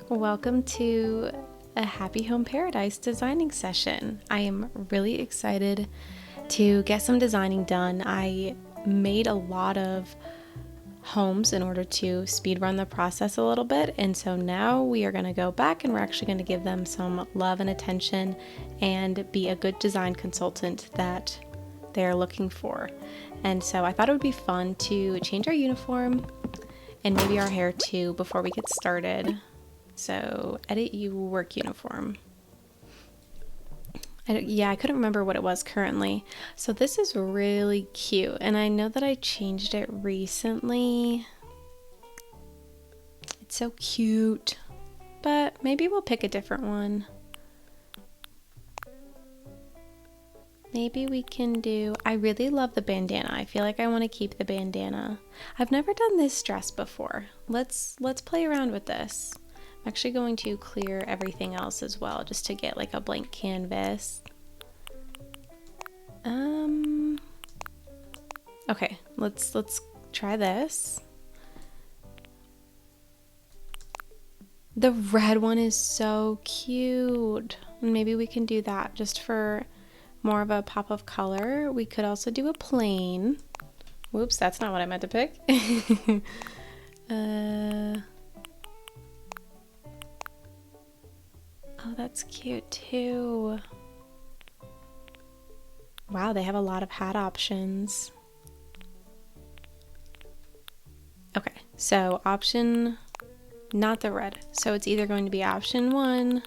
Welcome to a Happy Home Paradise designing session. I am really excited to get some designing done. I made a lot of homes in order to speed run the process a little bit, and so now we are going to go back and we're actually going to give them some love and attention and be a good design consultant that they're looking for. And so I thought it would be fun to change our uniform and maybe our hair too before we get started. So edit you work uniform. I couldn't remember what it was currently. So this is really cute, and I know that I changed it recently. It's so cute, but maybe we'll pick a different one. Maybe we can do, I really love the bandana. I feel like I want to keep the bandana. I've never done this dress before. Let's play around with this. I'm actually going to clear everything else as well, just to get like a blank canvas. Okay, let's try this. The red one is so cute. Maybe we can do that just for more of a pop of color. We could also do a plain. Whoops, that's not what I meant to pick. Oh, that's cute too. Wow, they have a lot of hat options. Okay, so option, not the red. So it's either going to be option 1,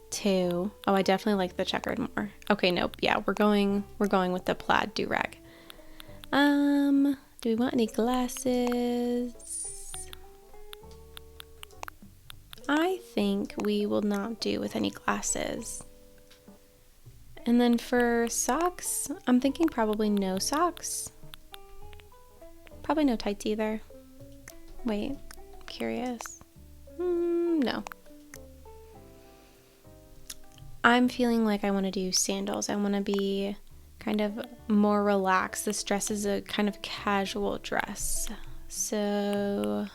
2. Oh, I definitely like the checkered more. Okay, nope. Yeah, we're going with the plaid do-rag. Do we want any glasses? I think we will not do with any glasses. And then for socks, I'm thinking probably no socks. Probably no tights either. Wait, I'm curious. No. I'm feeling like I want to do sandals. I want to be kind of more relaxed. This dress is a kind of casual dress. So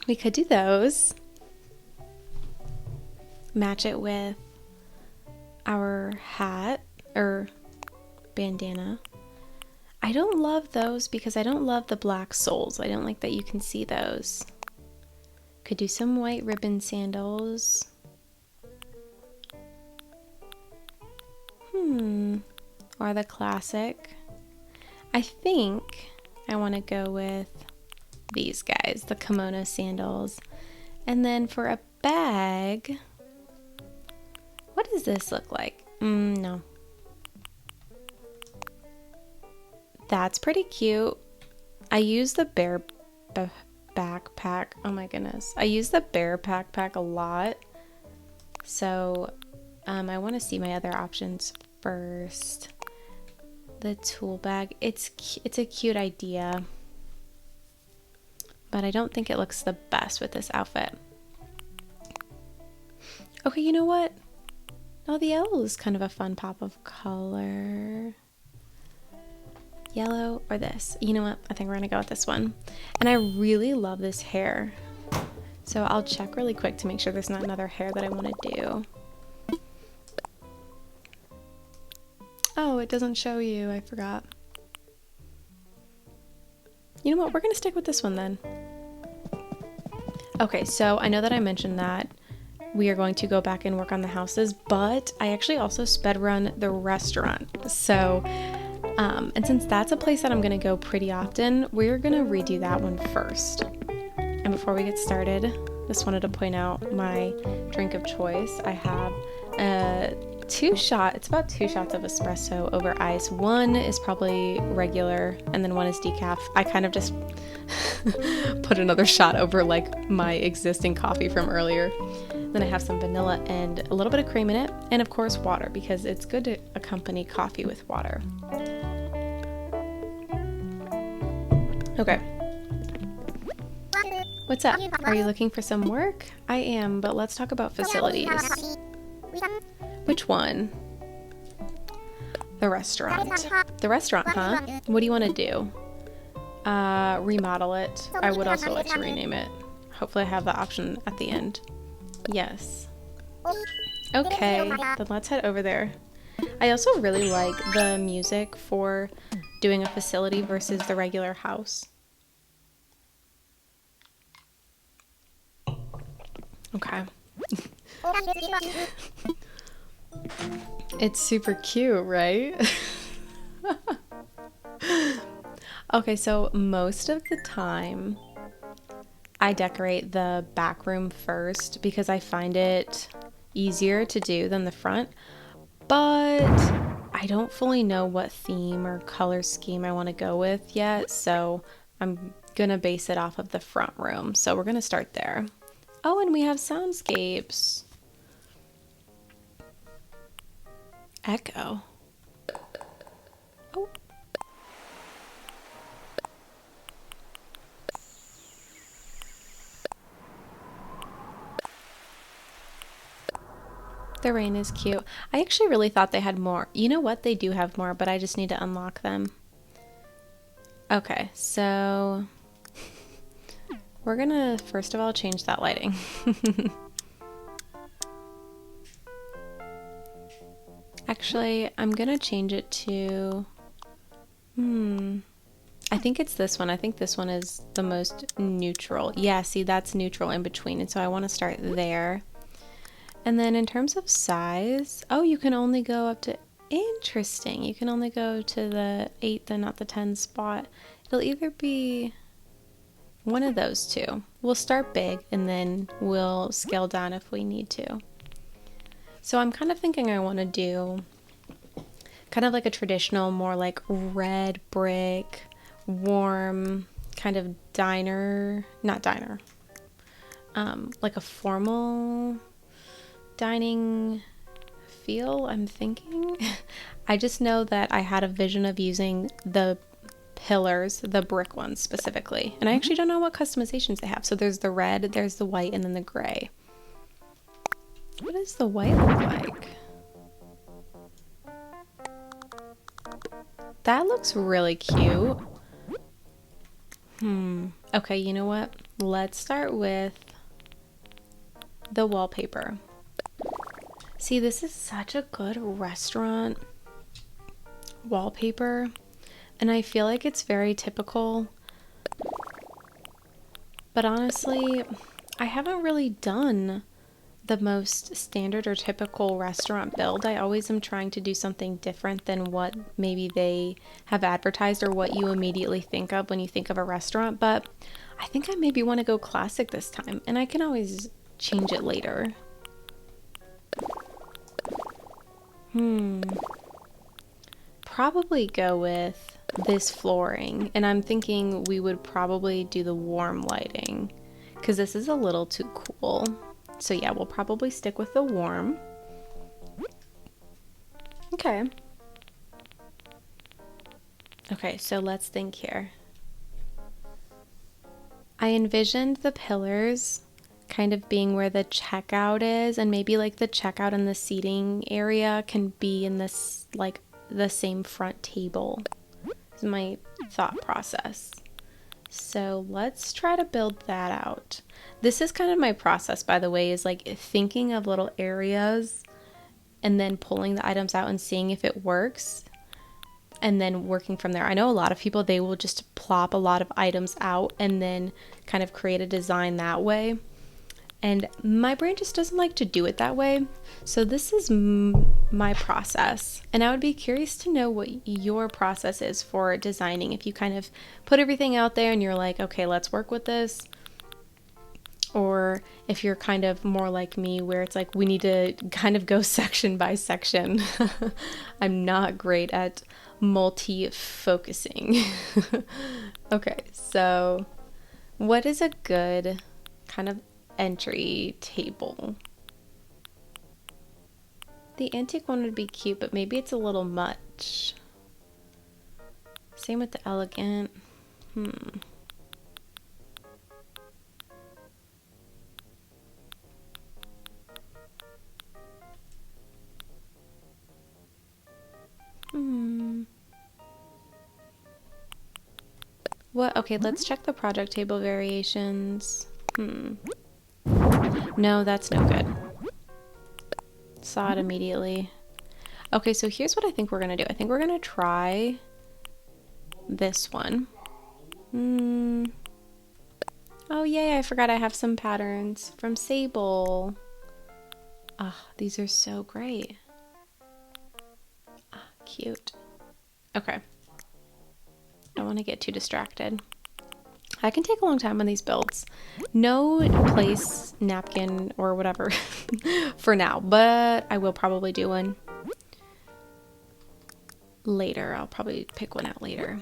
we could do those. Match it with our hat or bandana. I don't love those because I don't love the black soles. I don't like that you can see those. Could do some white ribbon sandals. Or the classic. I think I want to go with these guys, the kimono sandals. And then for a bag, what does this look like? No. That's pretty cute. I use the bear backpack. Oh my goodness. I use the bear backpack a lot. So I want to see my other options first. The tool bag. It's a cute idea, but I don't think it looks the best with this outfit. Okay, you know what? Oh, the yellow is kind of a fun pop of color. Yellow or this? You know what? I think we're gonna go with this one. And I really love this hair. So I'll check really quick to make sure there's not another hair that I want to do. Oh, it doesn't show you. I forgot. You know what? We're gonna stick with this one then. Okay, so I know that I mentioned that we are going to go back and work on the houses, but I actually also sped run the restaurant. So, and since that's a place that I'm gonna go pretty often, we're gonna redo that one first. And before we get started, just wanted to point out my drink of choice. I have it's about 2 shots of espresso over ice. One is probably regular, and then one is decaf. I kind of just put another shot over like my existing coffee from earlier. Then I have some vanilla and a little bit of cream in it, and of course water, because it's good to accompany coffee with water. Okay. What's up? Are you looking for some work? I am, but let's talk about facilities. Which one? The restaurant. The restaurant, huh? What do you want to do? remodel it. I would also like to rename it. Hopefully I have the option at the end. Yes. Okay, then let's head over there. I also really like the music for doing a facility versus the regular house. Okay. It's super cute, right? Okay, so most of the time I decorate the back room first because I find it easier to do than the front, but I don't fully know what theme or color scheme I want to go with yet, so I'm gonna base it off of the front room. So we're gonna start there. Oh, and we have soundscapes. Echo. Oh. The rain is cute. I actually really thought they had more. You know what? They do have more, but I just need to unlock them. Okay, so we're gonna first of all change that lighting. Actually, I'm gonna change it to, I think it's this one. I think this one is the most neutral. Yeah, see, that's neutral in between, and so I want to start there. And then in terms of size, oh, you can only go up to, interesting. You can only go to the 8 and not the 10 spot. It'll either be one of those two. We'll start big and then we'll scale down if we need to. So I'm kind of thinking I want to do kind of like a traditional, more like red brick, warm kind of diner, not diner, like a formal dining feel, I'm thinking. I just know that I had a vision of using the pillars, the brick ones specifically, and I actually don't know what customizations they have. So there's the red, there's the white, and then the gray. What does the white look like? That looks really cute. Okay, you know what? Let's start with the wallpaper. See, this is such a good restaurant wallpaper, and I feel like it's very typical. But honestly, I haven't really done the most standard or typical restaurant build. I always am trying to do something different than what maybe they have advertised or what you immediately think of when you think of a restaurant. But I think I maybe want to go classic this time, and I can always change it later. Probably go with this flooring, and I'm thinking we would probably do the warm lighting because this is a little too cool. So yeah, we'll probably stick with the warm. Okay. Okay, so let's think here. I envisioned the pillars kind of being where the checkout is, and maybe like the checkout and the seating area can be in this, like the same front table. This is my thought process. So let's try to build that out. This is kind of my process, by the way, is like thinking of little areas and then pulling the items out and seeing if it works and then working from there. I know a lot of people, they will just plop a lot of items out and then kind of create a design that way. And my brain just doesn't like to do it that way. So this is my process. And I would be curious to know what your process is for designing. If you kind of put everything out there and you're like, okay, let's work with this. Or if you're kind of more like me where it's like we need to kind of go section by section. I'm not great at multi-focusing. Okay, so what is a good kind of entry table? The antique one would be cute, but maybe it's a little much. Same with the elegant. What? Okay, let's check the project table variations. No, that's no good. Saw it immediately. Okay, so here's what I think we're gonna do. I think we're gonna try this one. Oh yay, I forgot I have some patterns from Sable. Ah, these are so great. Ah, cute. Okay. Don't want to get too distracted. I can take a long time on these builds. No place napkin or whatever for now, but I will probably do one later. I'll probably pick one out later.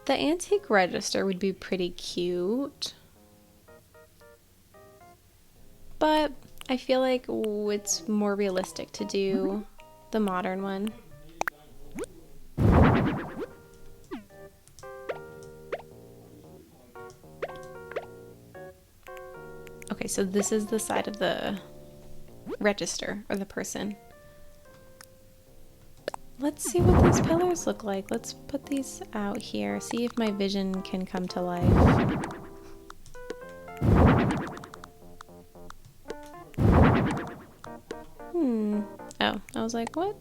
The antique register would be pretty cute, but I feel like it's more realistic to do the modern one. Okay, so this is the side of the register or the person. Let's see what these pillars look like. Let's put these out here, see if my vision can come to life. Oh, I was like, what?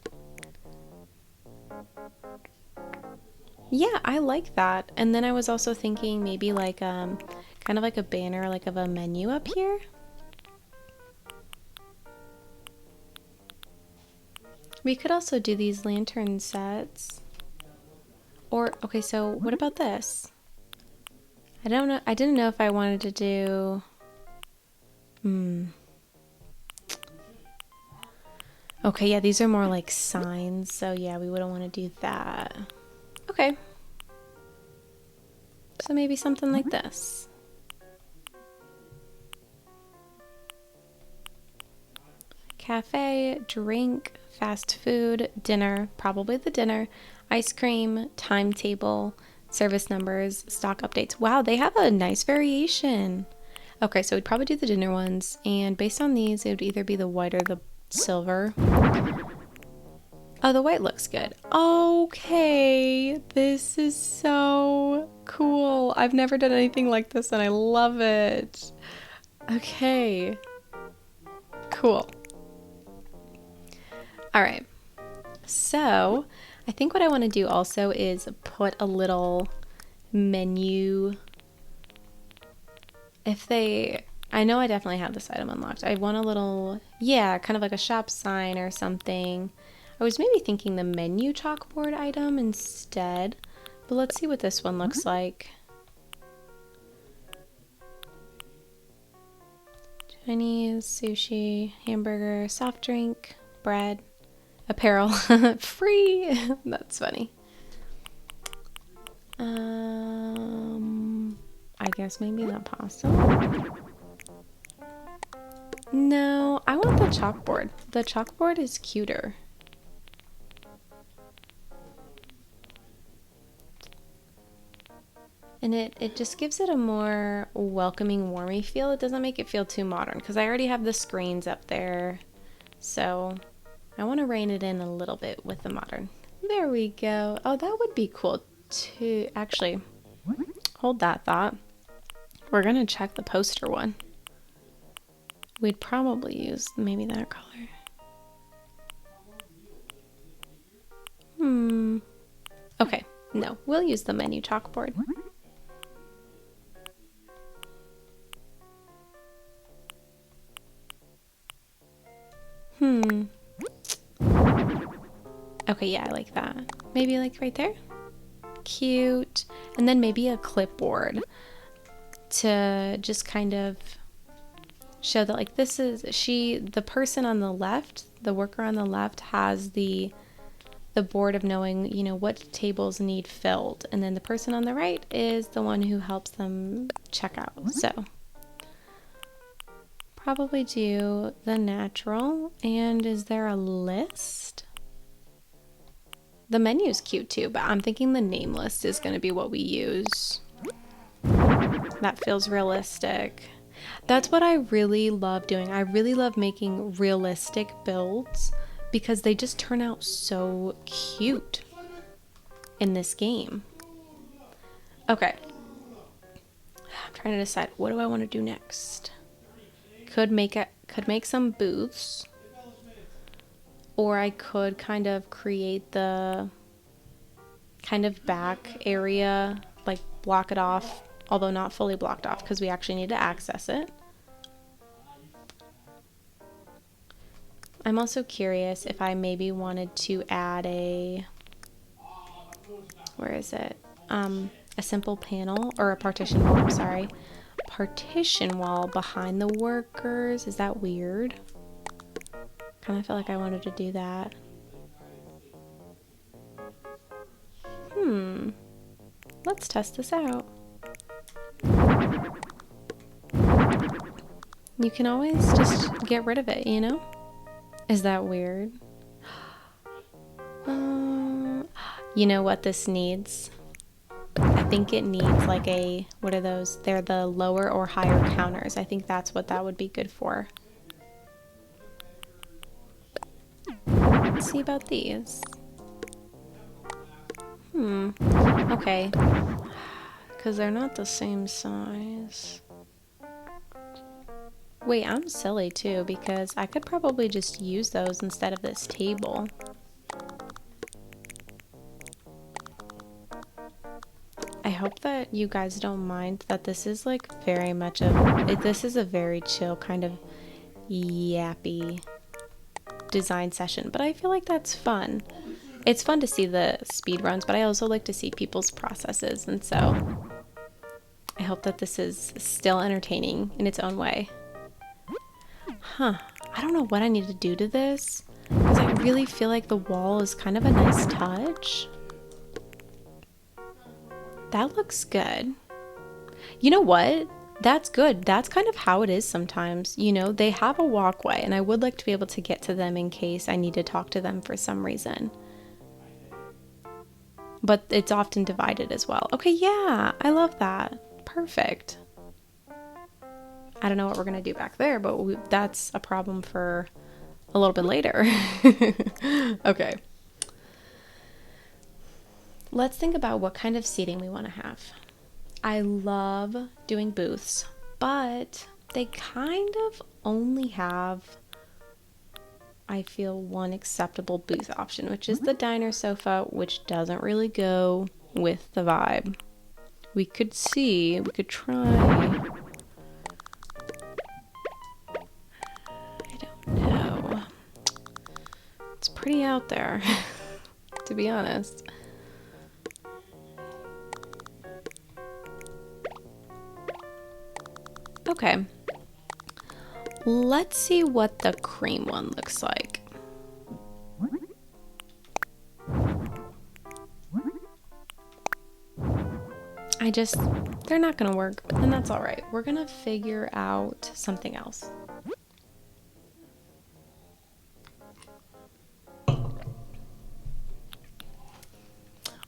Yeah, I like that. And then I was also thinking maybe like kind of like a banner, like of a menu up here. We could also do these lantern sets. Or, okay, so what about this? I don't know. I didn't know if I wanted to do... Okay, yeah, these are more like signs. So yeah, we wouldn't want to do that. Okay. So maybe something like this. Cafe, drink, fast food, dinner, probably the dinner, ice cream, timetable, service numbers, stock updates. Wow, they have a nice variation. Okay, so we'd probably do the dinner ones, and based on these, it would either be the white or the silver. Oh, the white looks good. Okay, this is so cool. I've never done anything like this, and I love it. Okay, cool. All right, so I think what I want to do also is put a little menu. I know I definitely have this item unlocked. I want a little, yeah, kind of like a shop sign or something. I was maybe thinking the menu chalkboard item instead, but let's see what this one looks like. Chinese, sushi, hamburger, soft drink, bread. Apparel. Free. That's funny. I guess maybe the pasta. No, I want the chalkboard. The chalkboard is cuter. And it just gives it a more welcoming, warmy feel. It doesn't make it feel too modern because I already have the screens up there. So I want to rein it in a little bit with the modern. There we go. Oh, that would be cool too. Actually, hold that thought. We're going to check the poster one. We'd probably use maybe that color. Okay, no, we'll use the menu chalkboard. Okay, yeah, I like that. Maybe like right there. Cute. And then maybe a clipboard to just kind of show that like this is the person on the left, the worker on the left has the board of knowing, you know, what tables need filled. And then the person on the right is the one who helps them check out. So probably do the natural. And is there a list? The menu is cute too, but I'm thinking the name list is going to be what we use. That feels realistic. That's what I really love doing. I really love making realistic builds because they just turn out so cute. in this game. Okay. I'm trying to decide, what do I want to do next? Could make some booths, or I could kind of create the kind of back area, like block it off, although not fully blocked off because we actually need to access it. I'm also curious if I maybe wanted to add a, where is it? A simple panel, or a partition wall, I'm sorry. Partition wall behind the workers. Is that weird? Kind of feel like I wanted to do that. Let's test this out. You can always just get rid of it, you know? Is that weird? You know what this needs? I think it needs like a, what are those? They're the lower or higher counters. I think that's what that would be good for. Let's see about these. Okay. Because they're not the same size. Wait, I'm silly too, because I could probably just use those instead of this table. I hope that you guys don't mind that this is like very much this is a very chill kind of yappy design session, but I feel like that's fun. It's fun to see the speed runs, but I also like to see people's processes, and so I hope that this is still entertaining in its own way. I don't know what I need to do to this, because I really feel like the wall is kind of a nice touch. That looks good. You know what? That's good. That's kind of how it is sometimes. You know, they have a walkway, and I would like to be able to get to them in case I need to talk to them for some reason. But it's often divided as well. Okay, yeah, I love that. Perfect. I don't know what we're going to do back there, but that's a problem for a little bit later. Okay. Let's think about what kind of seating we want to have. I love doing booths, but they kind of only have, I feel, one acceptable booth option, which is the diner sofa, which doesn't really go with the vibe. We could try. I don't know. It's pretty out there, to be honest. Okay. Let's see what the cream one looks like. They're not gonna work, and that's all right. We're gonna figure out something else.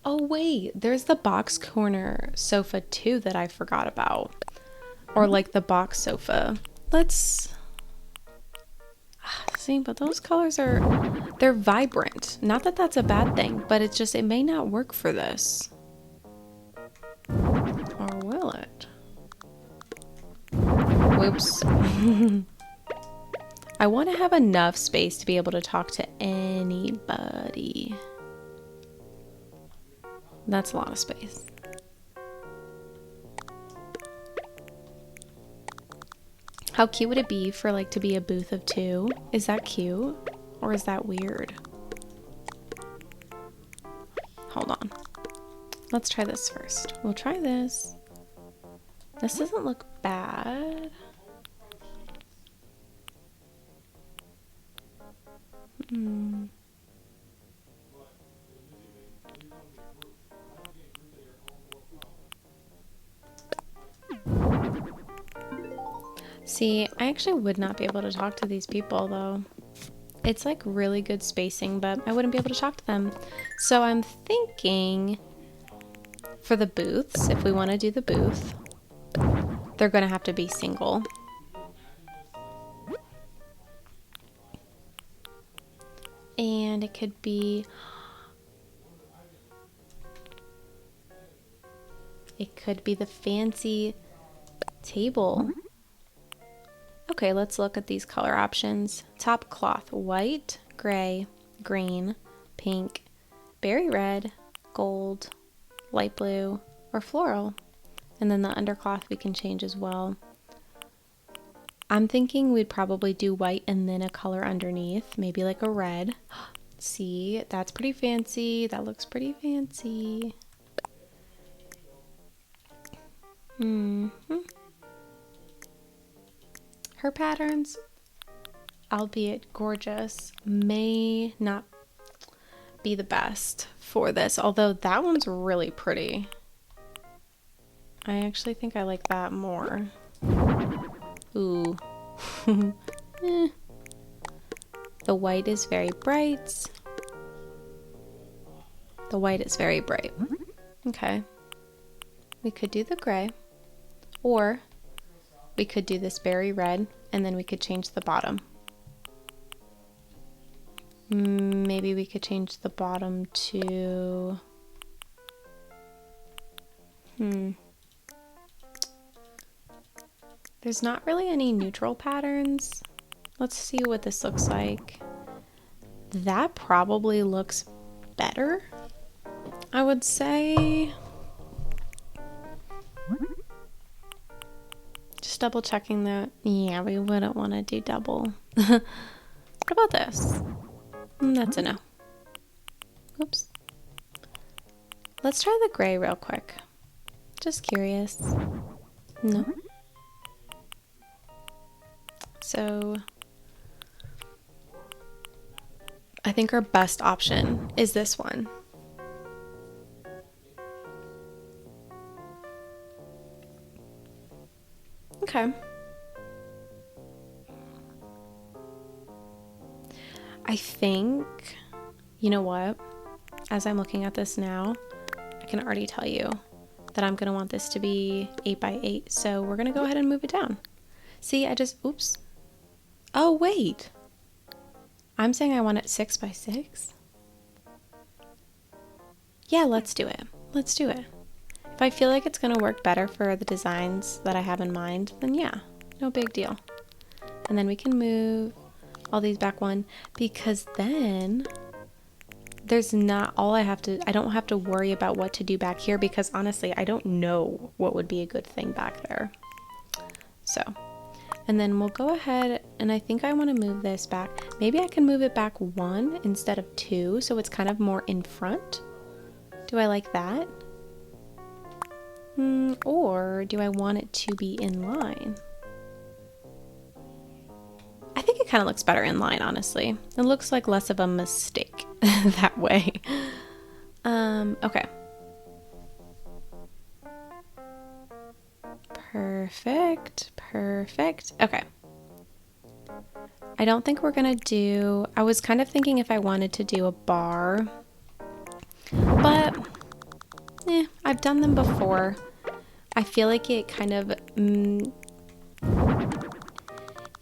Oh wait, there's the box corner sofa too that I forgot about. Or like the box sofa. Let's see, but those colors they're vibrant. Not that that's a bad thing, but it's just, it may not work for this. Or will it? Whoops. I want to have enough space to be able to talk to anybody. That's a lot of space. How cute would it be for like to be a booth of 2? Is that cute? Or is that weird? Hold on. Let's try this first. We'll try this. This doesn't look bad. See, I actually would not be able to talk to these people though. It's like really good spacing, but I wouldn't be able to talk to them. So I'm thinking for the booths, if we want to do the booth, they're going to have to be single. And it could be, It could be the fancy table. Okay, let's look at these color options. Top cloth, white, gray, green, pink, berry red, gold, light blue, or floral. And then the undercloth we can change as well. I'm thinking we'd probably do white and then a color underneath, maybe like a red. See, that's pretty fancy. That looks pretty fancy. Her patterns, albeit gorgeous, may not be the best for this, although that one's really pretty. I actually think I like that more. Ooh. The white is very bright. The white is very bright. Okay. We could do the gray, or we could do this berry red, and then we could change the bottom. Maybe we could change the bottom to... There's not really any neutral patterns. Let's see what this looks like. That probably looks better, I would say. Just double checking that. Yeah, we wouldn't want to do double. What about this? That's a no. Oops. Let's try the gray real quick. Just curious. No. So I think our best option is this one. Okay. I think, you know what? As I'm looking at this now, I can already tell you that I'm going to want this to be 8 by 8. So we're going to go ahead and move it down. See, oops. Oh, wait. I'm saying I want it 6 by 6. Yeah, let's do it. Let's do it. If I feel like it's going to work better for the designs that I have in mind, then yeah, no big deal. And then we can move all these back one, because then there's not I don't have to worry about what to do back here, because honestly, I don't know what would be a good thing back there. So, and then we'll go ahead, and I think I want to move this back. Maybe I can move it back 1 instead of 2, so it's kind of more in front. Do I like that? Or do I want it to be in line? I think it kind of looks better in line, honestly. It looks like less of a mistake that way. Okay. Perfect. Perfect. Okay. I don't think we're gonna do... I was kind of thinking if I wanted to do a bar, but I've done them before. I feel like it kind of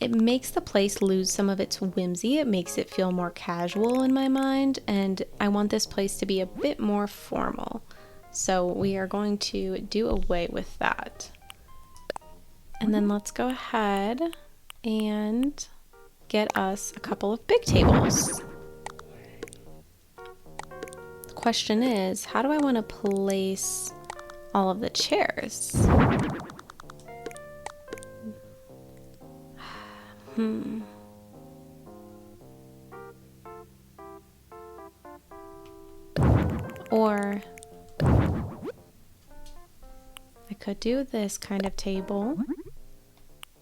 it makes the place lose some of its whimsy. It makes it feel more casual in my mind, and I want this place to be a bit more formal. So we are going to do away with that. And then let's go ahead and get us a couple of big tables. The question is, how do I want to place all of the chairs? Or I could do this kind of table,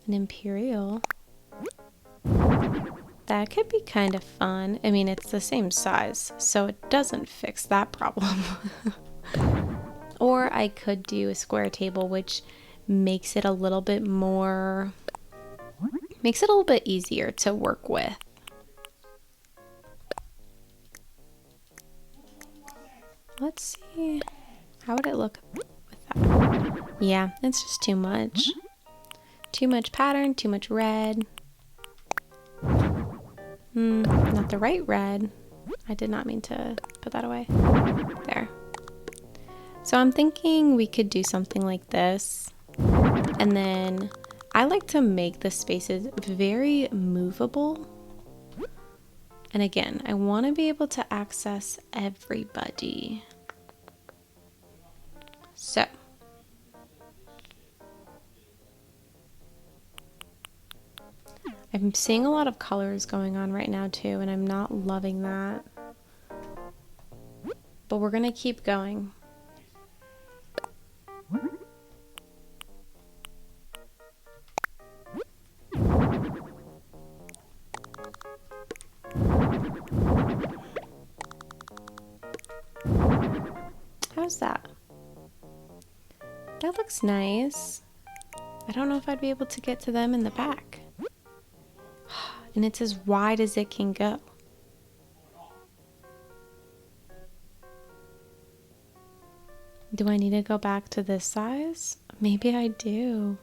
an imperial. That could be kind of fun. I mean, it's the same size, so it doesn't fix that problem. Or I could do a square table, which makes it a little bit more... makes it a little bit easier to work with. Let's see. How would it look with that? Yeah, it's just too much. Too much pattern, too much red. Not the right red. I did not mean to put that away. There. So I'm thinking we could do something like this. And then I like to make the spaces very movable. And again, I want to be able to access everybody. So I'm seeing a lot of colors going on right now too, and I'm not loving that. But we're gonna keep going. How's that? That looks nice. I don't know if I'd be able to get to them in the back. And it's as wide as it can go. Do I need to go back to this size? Maybe I do.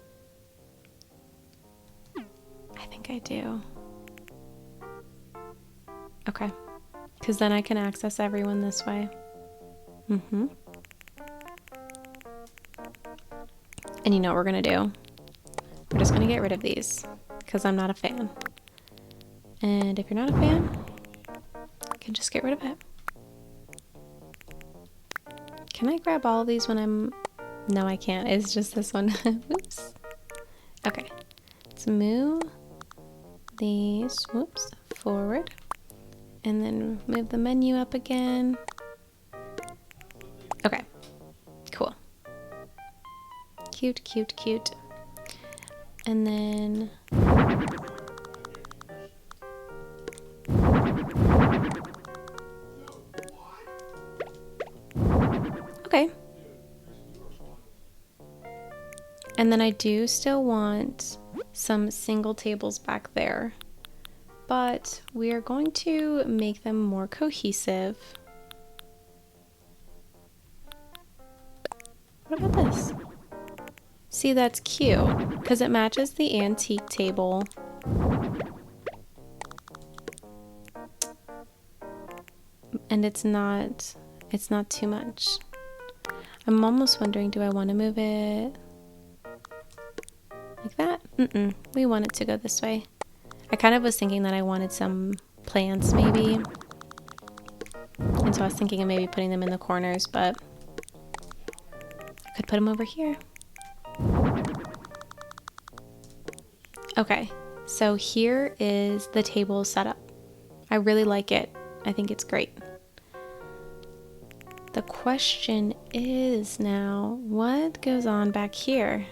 I think I do. Okay. Because then I can access everyone this way. And you know what we're gonna do? We're just gonna get rid of these because I'm not a fan. And if you're not a fan, you can just get rid of it. Can I grab all of these when I'm... No, I can't. It's just this one. Oops. Okay. Let's move these, whoops, forward. And then move the menu up again. Okay. Cool. Cute, cute, cute. And then... Okay. And then I do still want some single tables back there, but we are going to make them more cohesive. What about this? See, that's cute because it matches the antique table. And it's not too much. I'm almost wondering, do I want to move it like that? We want it to go this way. I kind of was thinking that I wanted some plants maybe. And so I was thinking of maybe putting them in the corners, but I could put them over here. Okay, so here is the table setup. I really like it. I think it's great. The question is now, what goes on back here?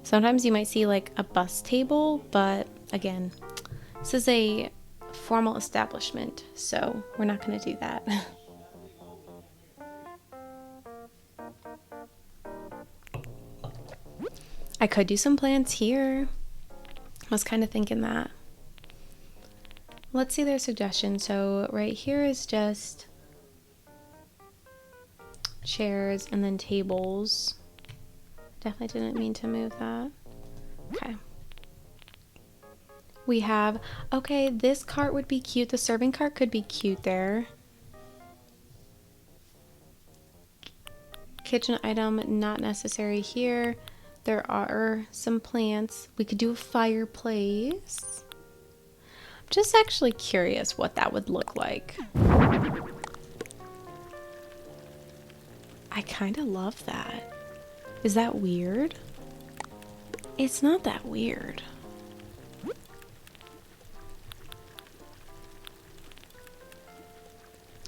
Sometimes you might see like a bus table, but again, this is a formal establishment, so we're not going to do that. I could do some plants here. I was kind of thinking that. Let's see their suggestions. So right here is just chairs and then tables. Definitely didn't mean to move that. Okay. We have, okay, this cart would be cute. The serving cart could be cute there. Kitchen item, not necessary here. There are some plants. We could do a fireplace. I'm just actually curious what that would look like. I kind of love that. Is that weird? It's not that weird.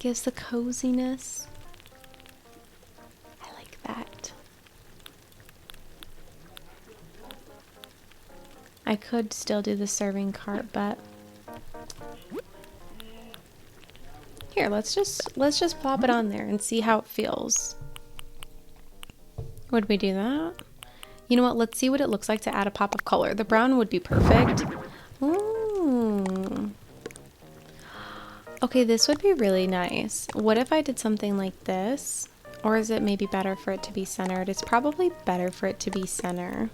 Gives the coziness. I like that. I could still do the serving cart, but here, let's just plop it on there and see how it feels. Would we do that? You know what? Let's see what it looks like to add a pop of color. The brown would be perfect. Ooh. Okay, this would be really nice. What if I did something like this? Or is it maybe better for it to be centered? It's probably better for it to be center.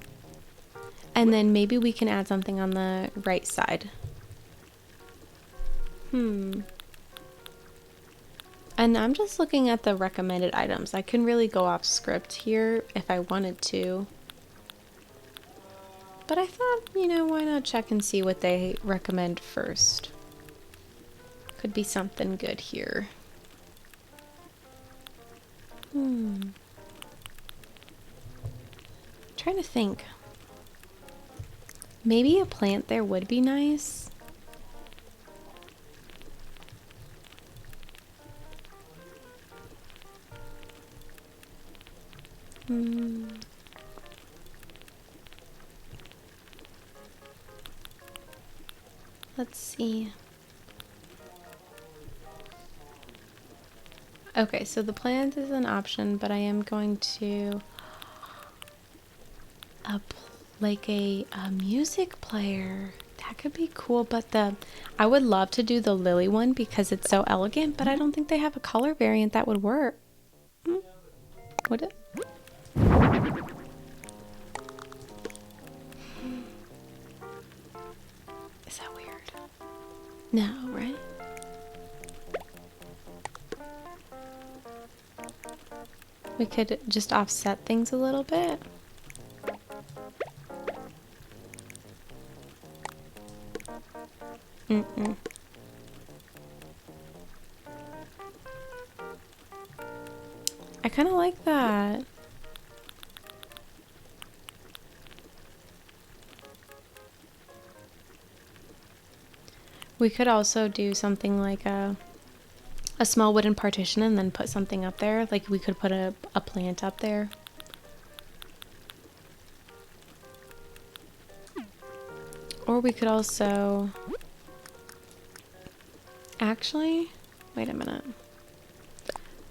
And then maybe we can add something on the right side. And And I'm just looking at the recommended items. I can really go off script here if I wanted to. But I thought, you know, why not check and see what they recommend first? Could be something good here. Trying to think. Maybe a plant there would be nice. Let's see. Okay, so the plant is an option, but I am going to like a music player. That could be cool, but I would love to do the lily one because it's so elegant, but I don't think they have a color variant that would work. Would it? Is that weird? No, right? We could just offset things a little bit. I kind of like that. We could also do something like a small wooden partition and then put something up there. Like we could put a plant up there. Or we could also... Actually, wait a minute.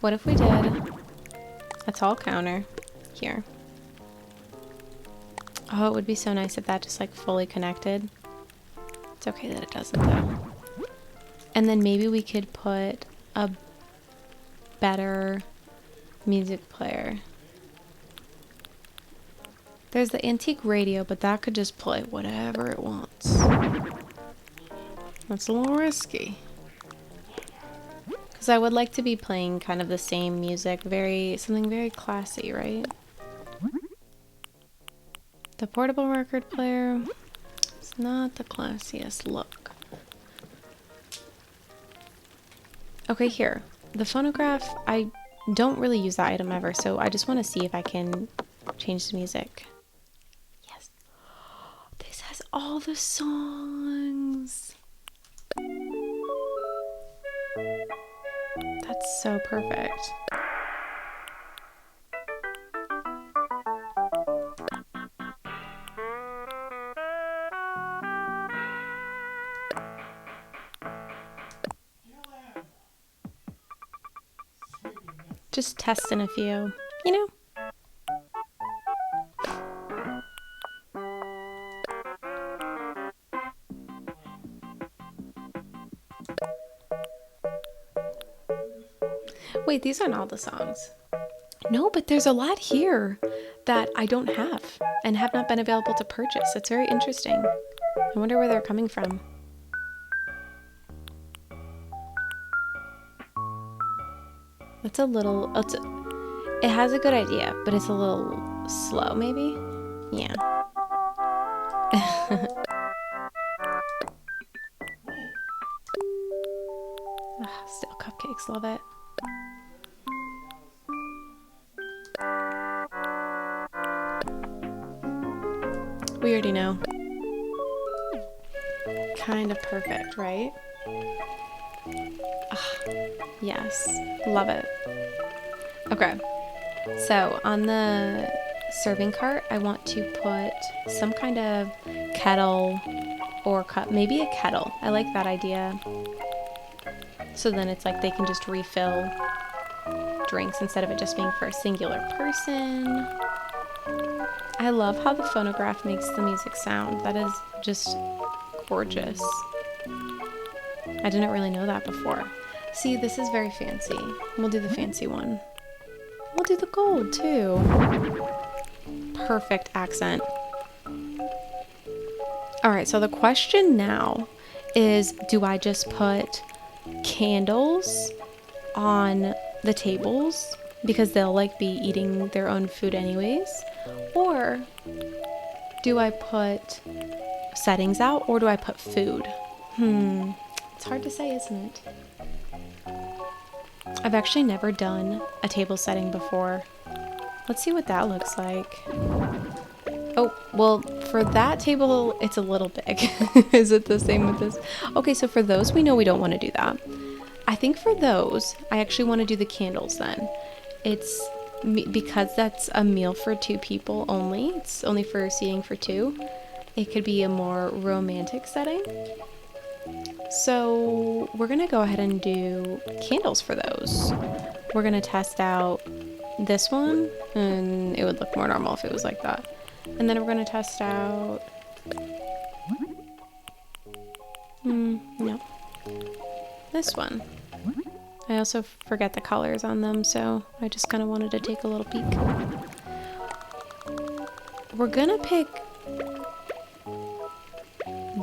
What if we did a tall counter here? Oh, it would be so nice if that just like fully connected. It's okay that it doesn't though. And then maybe we could put a better music player. There's the antique radio, but that could just play whatever it wants. That's a little risky. Because I would like to be playing kind of the same music, something very classy, right? The portable record player is not the classiest look. Okay, here. The phonograph, I don't really use that item ever, so I just want to see if I can change the music. Yes. This has all the songs. That's so perfect. Just testing a few, you know? Wait, these aren't all the songs. No, but there's a lot here that I don't have and have not been available to purchase. It's very interesting. I wonder where they're coming from. It's a little... it has a good idea, but it's a little slow, maybe? Yeah. Still cupcakes, love it. We already know. Kind of perfect, right? Yes, love it. Okay, so on the serving cart, I want to put some kind of kettle or cup, maybe a kettle. I like that idea. So then it's like they can just refill drinks instead of it just being for a singular person. I love how the phonograph makes the music sound. That is just gorgeous. I didn't really know that before. See, this is very fancy. We'll do the fancy one. We'll do the gold too. Perfect accent. Alright, so the question now is, do I just put candles on the tables because they'll like be eating their own food anyways? Or do I put settings out, or do I put food? It's hard to say, isn't it? I've actually never done a table setting before. Let's see what that looks like. Oh, well, for that table, it's a little big. Is it the same with this? Okay, so for those, we know we don't want to do that. I think for those, I actually want to do the candles then. It's because that's a meal for 2 people only. It's only for seating for 2. It could be a more romantic setting. So we're going to go ahead and do candles for those. We're going to test out this one, and it would look more normal if it was like that. And then we're going to test out... no. This one. I also forget the colors on them, so I just kind of wanted to take a little peek. We're going to pick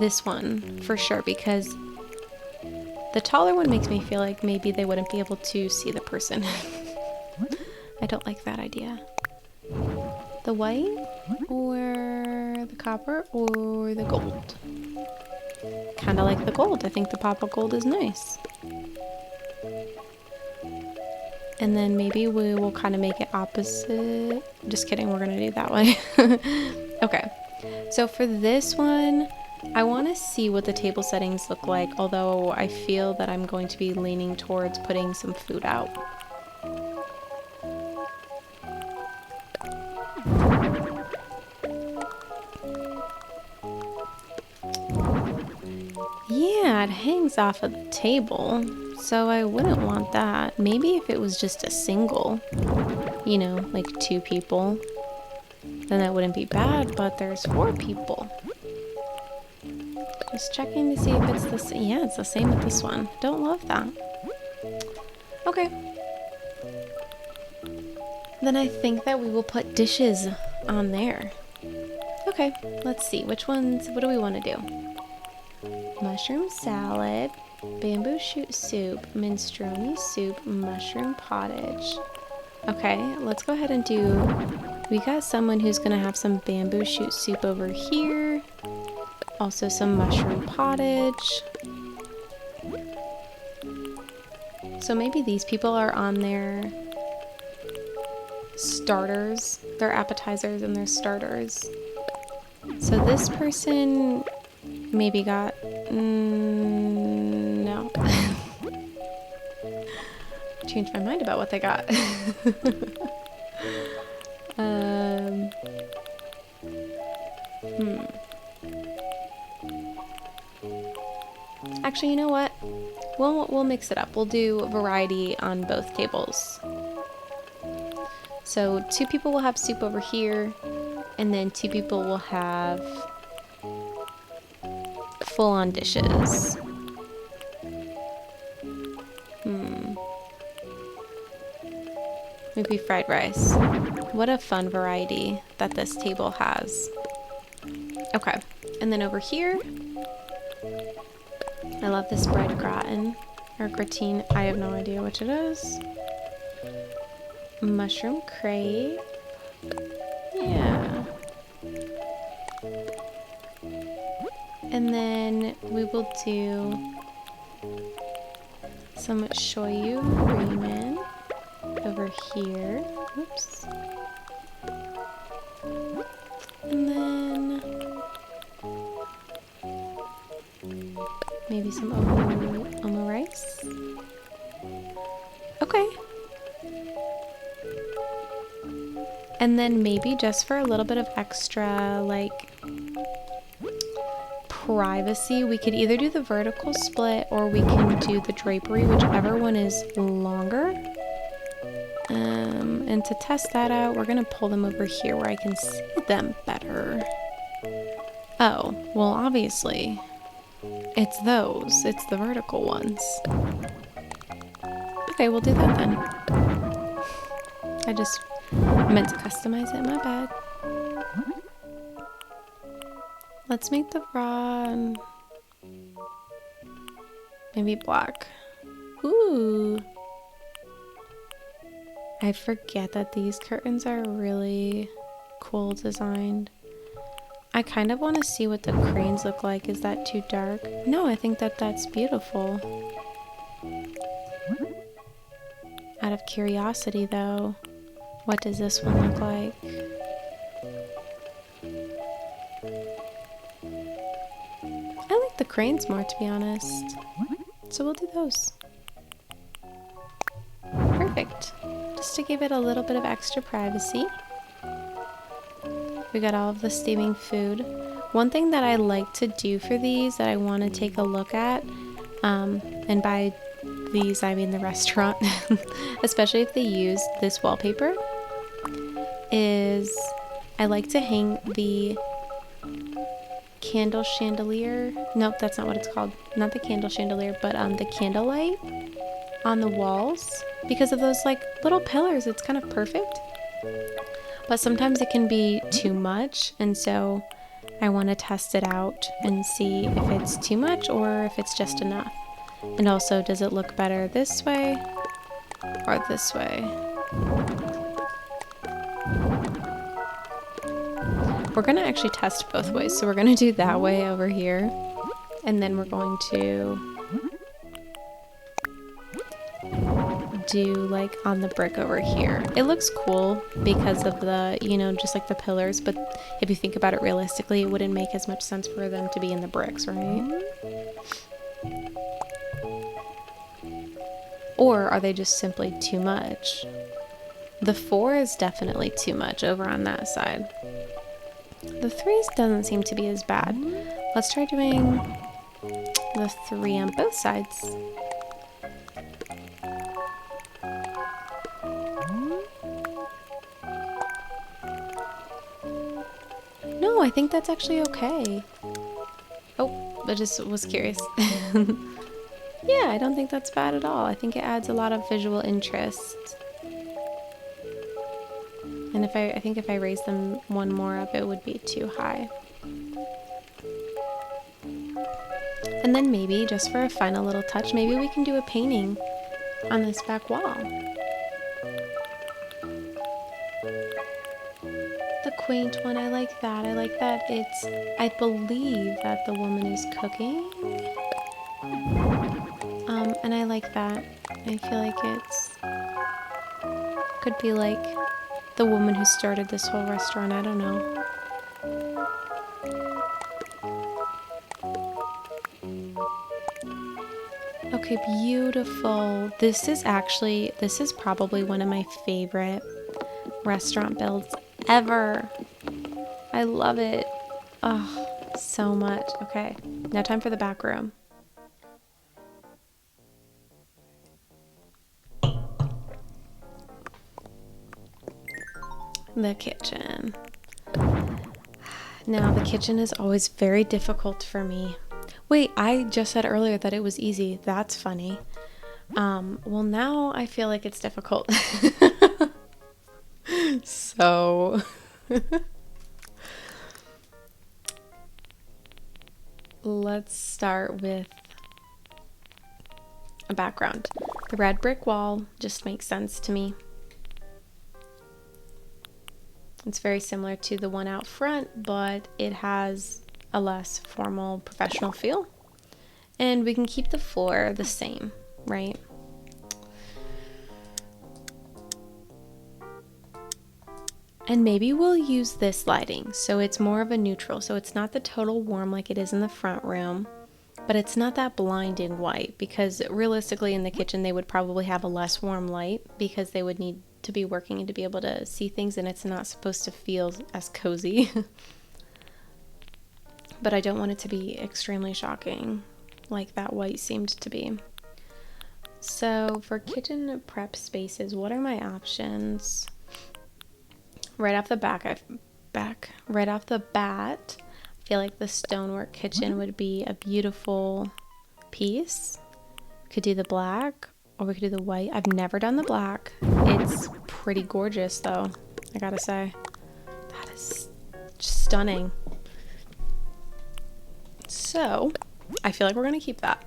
this one for sure, because the taller one makes me feel like maybe they wouldn't be able to see the person. I don't like that idea. The white, or the copper, or the gold? Kind of like the gold. I think the pop of gold is nice. And then maybe we will kind of make it opposite. Just kidding, we're going to do it that way. Okay, so for this one, I want to see what the table settings look like, although I feel that I'm going to be leaning towards putting some food out. Yeah, it hangs off of the table, so I wouldn't want that. Maybe if it was just a single, you know, like 2 people, then that wouldn't be bad, but there's 4 people. Just checking to see if it's the same. Yeah, it's the same with this one. Don't love that. Okay. Then I think that we will put dishes on there. Okay, let's see. Which ones, what do we want to do? Mushroom salad, bamboo shoot soup, minestrone soup, mushroom pottage. Okay, let's go ahead and do... We got someone who's going to have some bamboo shoot soup over here. Also some mushroom pottage. So maybe these people are on their starters, their appetizers and their starters. So this person maybe got... no. Changed my mind about what they got. Actually, you know what? We'll mix it up. We'll do variety on both tables. So 2 people will have soup over here, and then 2 people will have full-on dishes. Maybe fried rice. What a fun variety that this table has. Okay, and then over here, I love this bread gratin, or gratine, I have no idea which it is. Mushroom crepe. Yeah. And then we will do some shoyu ramen over here. Oops. And then maybe some omu rice. Okay. And then maybe just for a little bit of extra, like, privacy, we could either do the vertical split or we can do the drapery, whichever one is longer. And to test that out, we're gonna pull them over here where I can see them better. Oh, well, obviously, it's those. It's the vertical ones. Okay, we'll do that then. I just meant to customize it, my bad. Let's make the raw maybe black. Ooh. I forget that these curtains are really cool designed. I kind of want to see what the cranes look like. Is that too dark? No, I think that that's beautiful. Out of curiosity though, what does this one look like? I like the cranes more, to be honest. So we'll do those. Perfect. Just to give it a little bit of extra privacy. We got all of the steaming food. One thing that I like to do for these that I want to take a look at, and by these I mean the restaurant, especially if they use this wallpaper, is I like to hang the candle chandelier. Nope, that's not what it's called. Not the candle chandelier, but the candlelight on the walls. Because of those like little pillars, it's kind of perfect. But sometimes it can be too much, and so I want to test it out and see if it's too much or if it's just enough. And also, does it look better this way or this way? We're going to actually test both ways. So we're going to do that way over here, and then we're going to do like on the brick over here. It looks cool because of the, you know, just like the pillars, but if you think about it realistically, it wouldn't make as much sense for them to be in the bricks, right? Or are they just simply too much? The 4 is definitely too much over on that side. The 3 doesn't seem to be as bad. Let's try doing the 3 on both sides. No, I think that's actually okay. Oh, I just was curious. Yeah, I don't think that's bad at all. I think it adds a lot of visual interest. And I think if I raise them one more up, it would be too high. And then maybe, just for a final little touch, maybe we can do a painting on this back wall. The quaint one, I like that. I like that it's, I believe that the woman is cooking. And I like that. I feel like it's, could be like the woman who started this whole restaurant, I don't know. Okay, beautiful. This is probably one of my favorite restaurant builds ever. I love it. Oh, so much. Okay, now time for the back room. The kitchen. Now, the kitchen is always very difficult for me. Wait, I just said earlier that it was easy. That's funny. Well, now I feel like it's difficult. So, let's start with a background. The red brick wall just makes sense to me. It's very similar to the one out front, but it has a less formal, professional feel. And we can keep the floor the same, right? And maybe we'll use this lighting, so it's more of a neutral. So it's not the total warm like it is in the front room, but it's not that blinding white, because realistically in the kitchen they would probably have a less warm light because they would need to be working and to be able to see things, and it's not supposed to feel as cozy. But I don't want it to be extremely shocking like that white seemed to be. So for kitchen prep spaces, what are my options? Right off the bat, I feel like the stonework kitchen would be a beautiful piece. Could do the black, or we could do the white. I've never done the black. It's pretty gorgeous though, I gotta say. That is stunning. So, I feel like we're gonna keep that.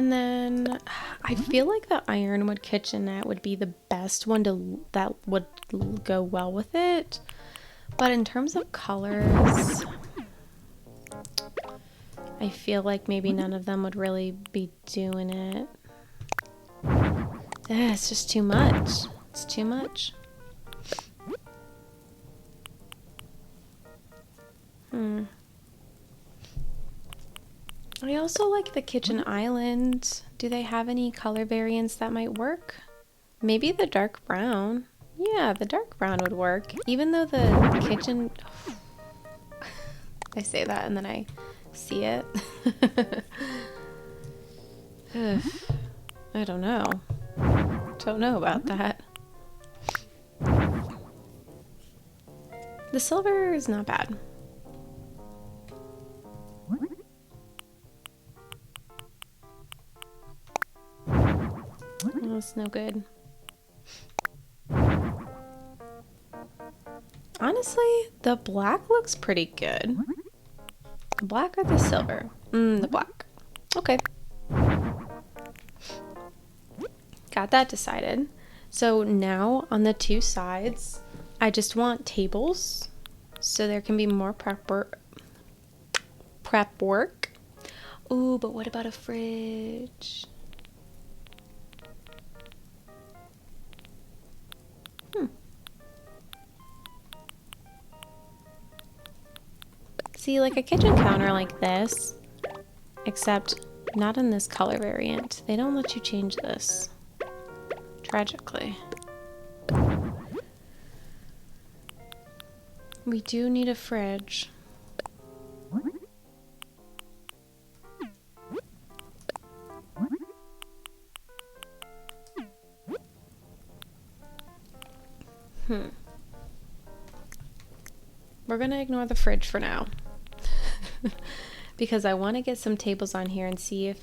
And then I feel like the ironwood kitchenette would be the best one that would go well with it. But in terms of colors, I feel like maybe none of them would really be doing it. It's just too much. It's too much. I also like the kitchen island. Do they have any color variants that might work? Maybe the dark brown. Yeah, the dark brown would work. Even though the kitchen... I say that and then I see it. I don't know. Don't know about that. The silver is not bad. Oh, it's no good. Honestly, the black looks pretty good. The black or the silver? The black. Okay. Got that decided. So now on the two sides, I just want tables so there can be more prep work. Ooh, but what about a fridge? See, like a kitchen counter like this, except not in this color variant. They don't let you change this, tragically. We do need a fridge. We're gonna ignore the fridge for now. Because I want to get some tables on here and see if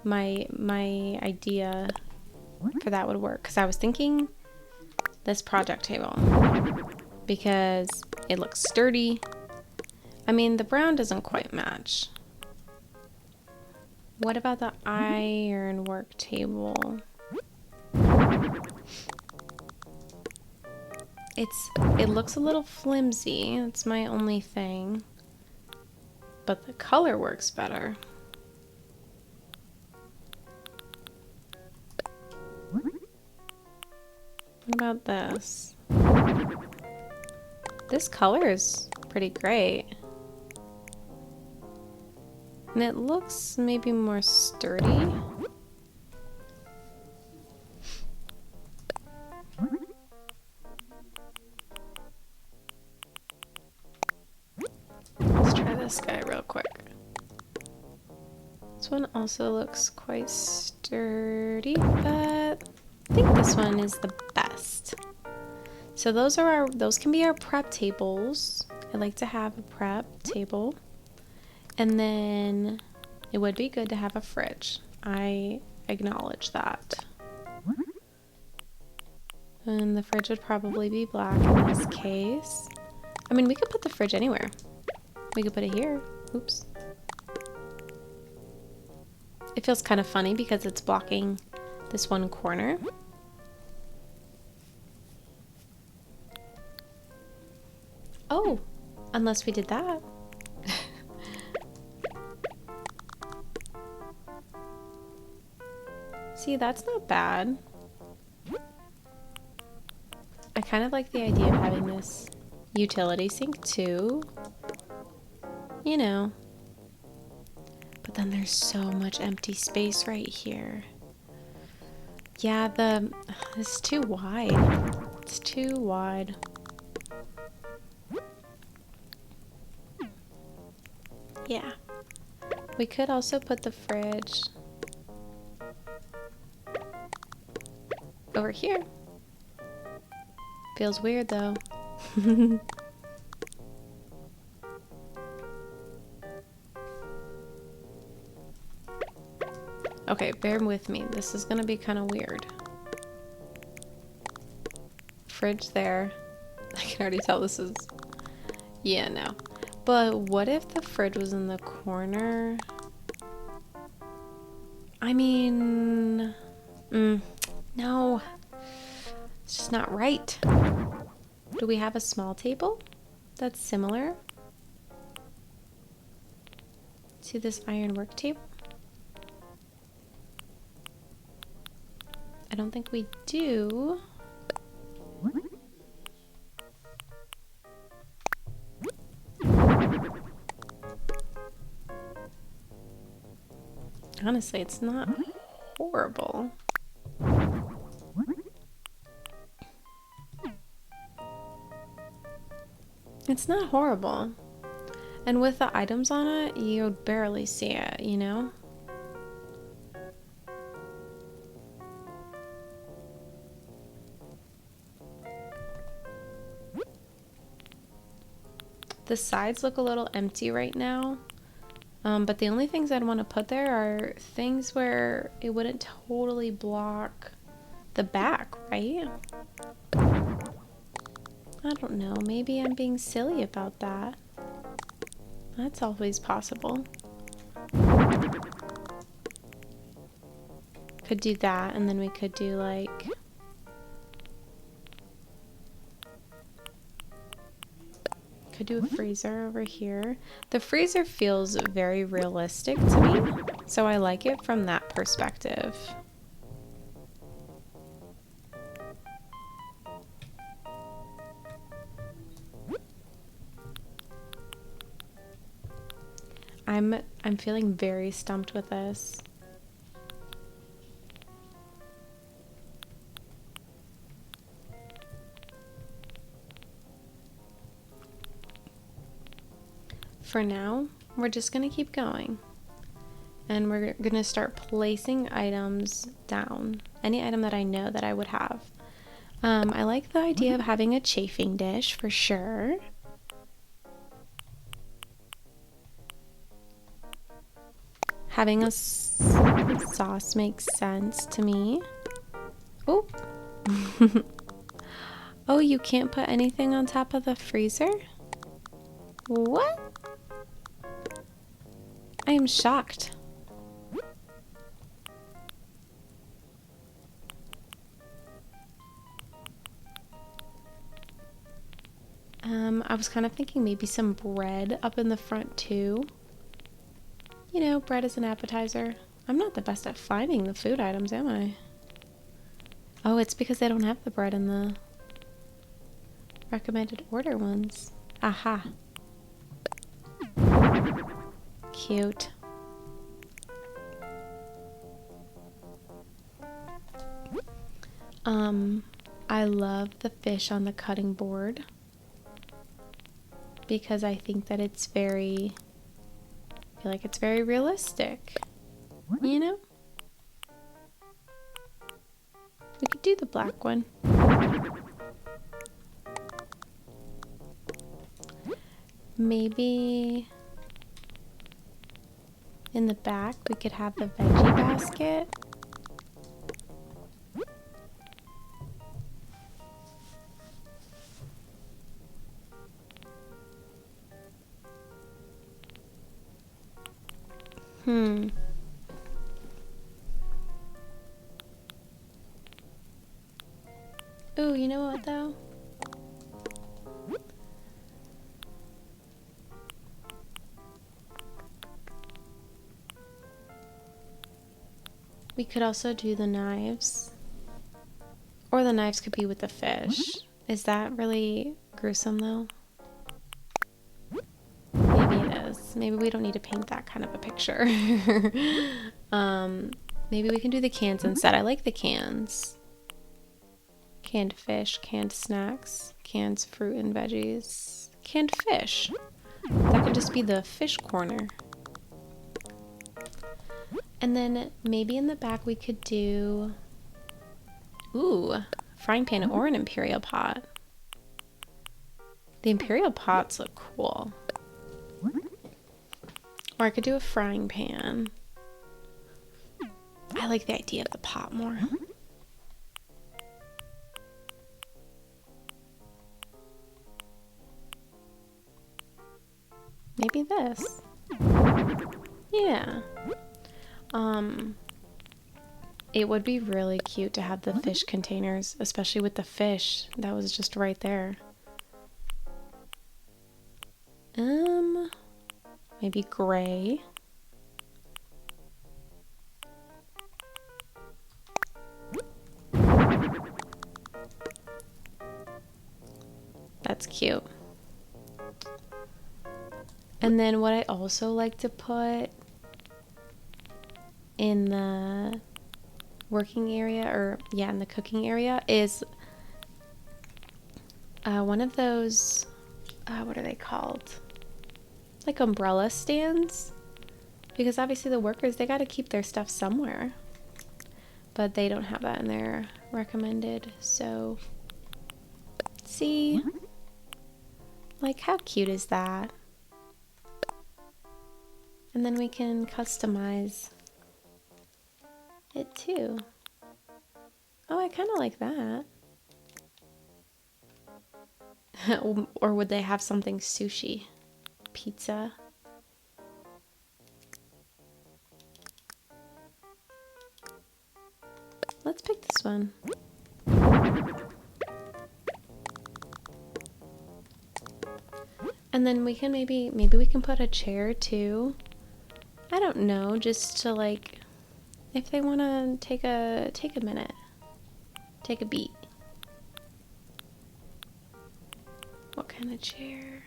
my idea for that would work. Because I was thinking this project table, because it looks sturdy. I mean, the brown doesn't quite match. What about the ironwork table? It looks a little flimsy. That's my only thing. But the color works better. What about this? This color is pretty great. And it looks maybe more sturdy. Let's try this guy real quick. This one also looks quite sturdy, but I think this one is the best. So those can be our prep tables. I like to have a prep table. And then it would be good to have a fridge. I acknowledge that. And the fridge would probably be black in this case. I mean, we could put the fridge anywhere. We could put it here. Oops. It feels kind of funny because it's blocking this one corner. Oh, unless we did that. See, that's not bad. I kind of like the idea of having this utility sink too. You know. But then there's so much empty space right here. Yeah, it's too wide. It's too wide. Yeah. We could also put the fridge over here. Feels weird though. Okay, bear with me. This is gonna be kind of weird. Fridge there. I can already tell this is... Yeah, no. But what if the fridge was in the corner? I mean, no, it's just not right. Do we have a small table that's similar to this ironwork table? I don't think we do. Honestly, it's not horrible. It's not horrible. And with the items on it, you'd barely see it, you know? The sides look a little empty right now. But the only things I'd want to put there are things where it wouldn't totally block the back, right? I don't know. Maybe I'm being silly about that. That's always possible. Could do that, and then we could do like... Could do a freezer over here. The freezer feels very realistic to me, so I like it from that perspective. I'm feeling very stumped with this. For now, we're just gonna keep going. And we're gonna start placing items down. Any item that I know that I would have. I like the idea of having a chafing dish for sure. Having a sauce makes sense to me. Oh. Oh, you can't put anything on top of the freezer? What? I am shocked. I was kind of thinking maybe some bread up in the front too. You know, bread as an appetizer. I'm not the best at finding the food items, am I? Oh, it's because they don't have the bread in the recommended order ones. Aha. Cute. I love the fish on the cutting board because I think that it's very, I feel like it's very realistic, you know? We could do the black one. Maybe in the back we could have the veggie basket. Ooh, you know what though? We could also do the knives. Or the knives could be with the fish. Is that really gruesome though? Maybe it is. Maybe we don't need to paint that kind of a picture. Maybe we can do the cans instead. I like the cans. Canned fish, canned snacks, canned fruit and veggies, canned fish. That could just be the fish corner. And then maybe in the back we could do, ooh, frying pan or an imperial pot. The imperial pots look cool. Or I could do a frying pan. I like the idea of the pot more. Maybe this. Yeah. It would be really cute to have the fish containers, especially with the fish that was just right there. Maybe gray. That's cute. And then what I also like to put in the working area, or yeah, in the cooking area, is one of those, what are they called? Like umbrella stands. Because obviously the workers, they got to keep their stuff somewhere. But they don't have that in their recommended, so see? Like, how cute is that? And then we can customize it too. Oh, I kind of like that. Or would they have something sushi? Pizza? Let's pick this one. And then we can maybe we can put a chair too. I don't know, just to like, if they want to take a minute, take a beat. What kind of chair?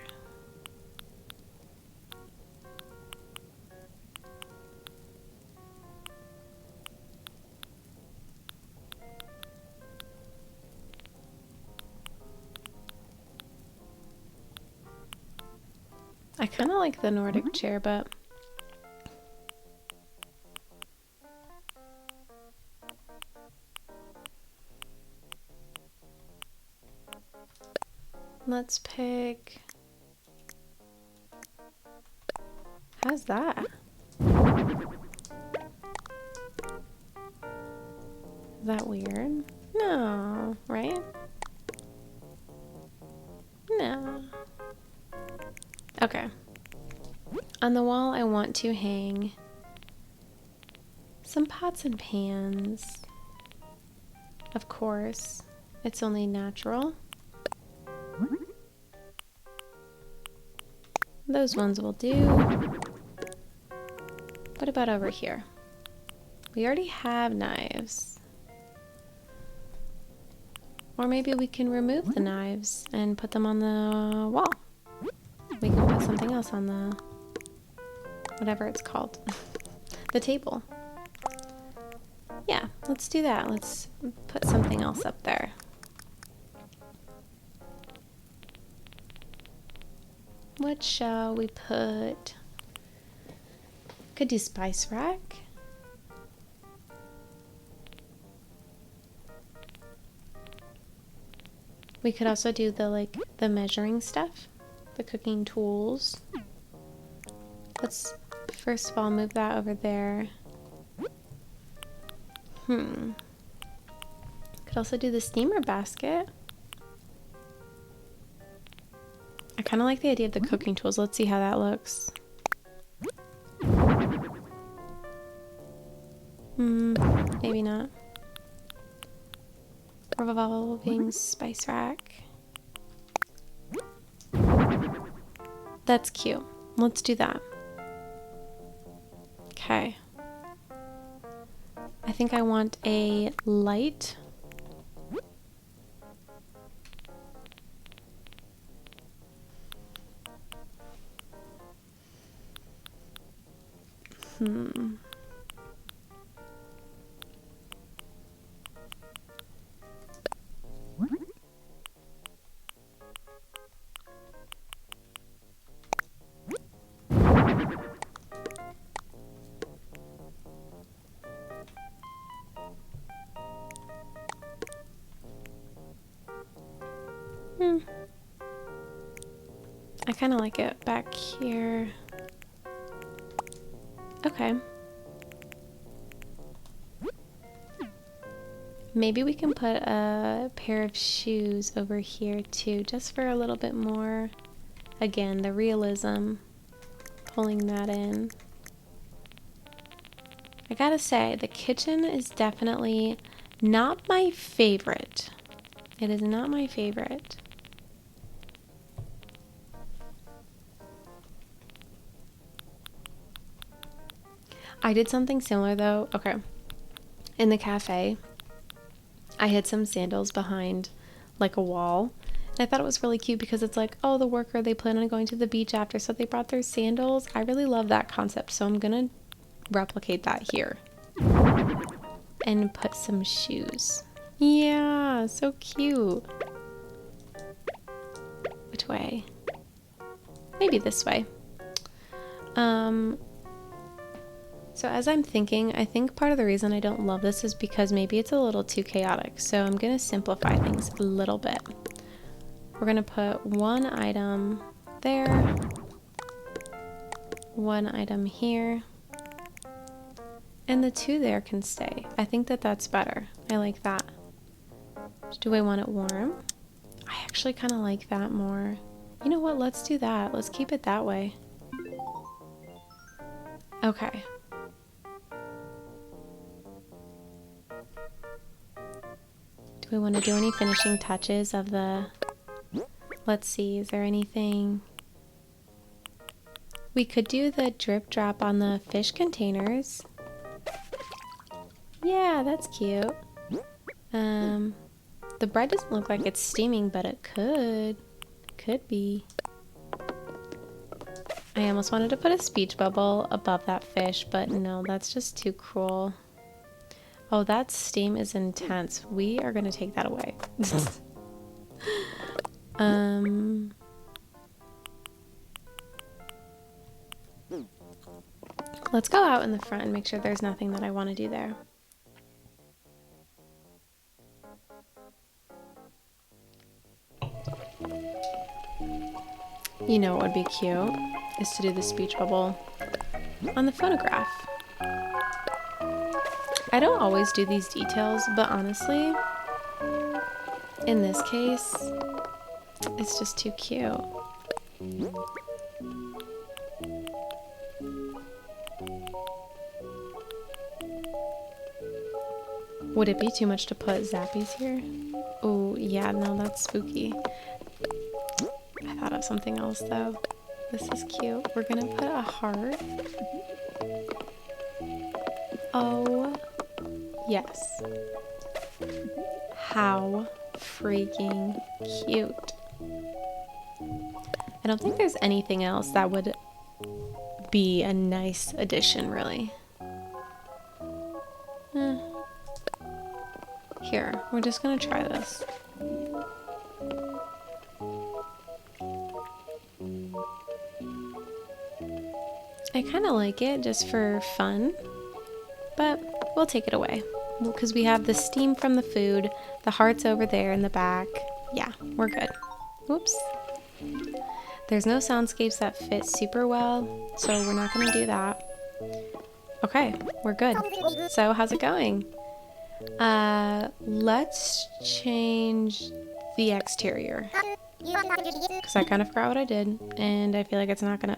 I kind of like the Nordic chair, but let's pick. How's that? Is that weird? No, right? No. Okay. On the wall, I want to hang some pots and pans. Of course, it's only natural. Those ones will do. What about over here? We already have knives. Or maybe we can remove the knives and put them on the wall. We can put something else on the, whatever it's called, the table. Yeah, let's do that. Let's put something else up there. What shall we put? Could do spice rack. We could also do the measuring stuff, the cooking tools. Let's first of all move that over there. Could also do the steamer basket. I kind of like the idea of the cooking tools. Let's see how that looks. Maybe not. Revolving spice rack. That's cute. Let's do that. Okay. I think I want a light. I kind of like it back here. Okay. Maybe we can put a pair of shoes over here too, just for a little bit more, again, the realism, pulling that in. I gotta say, the kitchen is definitely not my favorite. It is not my favorite. I did something similar though. Okay. In the cafe, I hid some sandals behind like a wall. And I thought it was really cute because it's like, oh, the worker, they plan on going to the beach after, so they brought their sandals. I really love that concept, so I'm gonna replicate that here. And put some shoes. Yeah, so cute. Which way? Maybe this way. So as I'm thinking, I think part of the reason I don't love this is because maybe it's a little too chaotic. So I'm gonna simplify things a little bit. We're gonna put one item there, one item here, and the two there can stay. I think that that's better. I like that. Do I want it warm? I actually kind of like that more. You know what? Let's do that. Let's keep it that way. Okay. Do we want to do any finishing touches of the... Let's see, is there anything... We could do the drip drop on the fish containers. Yeah, that's cute. The bread doesn't look like it's steaming, but it could. Could be. I almost wanted to put a speech bubble above that fish, but no, that's just too cruel. Oh, that steam is intense. We are gonna take that away. Let's go out in the front and make sure there's nothing that I want to do there. You know what would be cute is to do the speech bubble on the phonograph. I don't always do these details, but honestly, in this case, it's just too cute. Would it be too much to put zappies here? Oh, yeah, no, that's spooky. I thought of something else though. This is cute. We're gonna put a heart. Oh, yes. How freaking cute. I don't think there's anything else that would be a nice addition, really. Here, we're just gonna try this. I kind of like it just for fun, but we'll take it away because we have the steam from the food, the hearts over there in the back. Yeah, we're good. Whoops. There's no soundscapes that fit super well, so we're not gonna do that. Okay, we're good. So how's it going? Let's change the exterior because I kind of forgot what I did and I feel like it's not gonna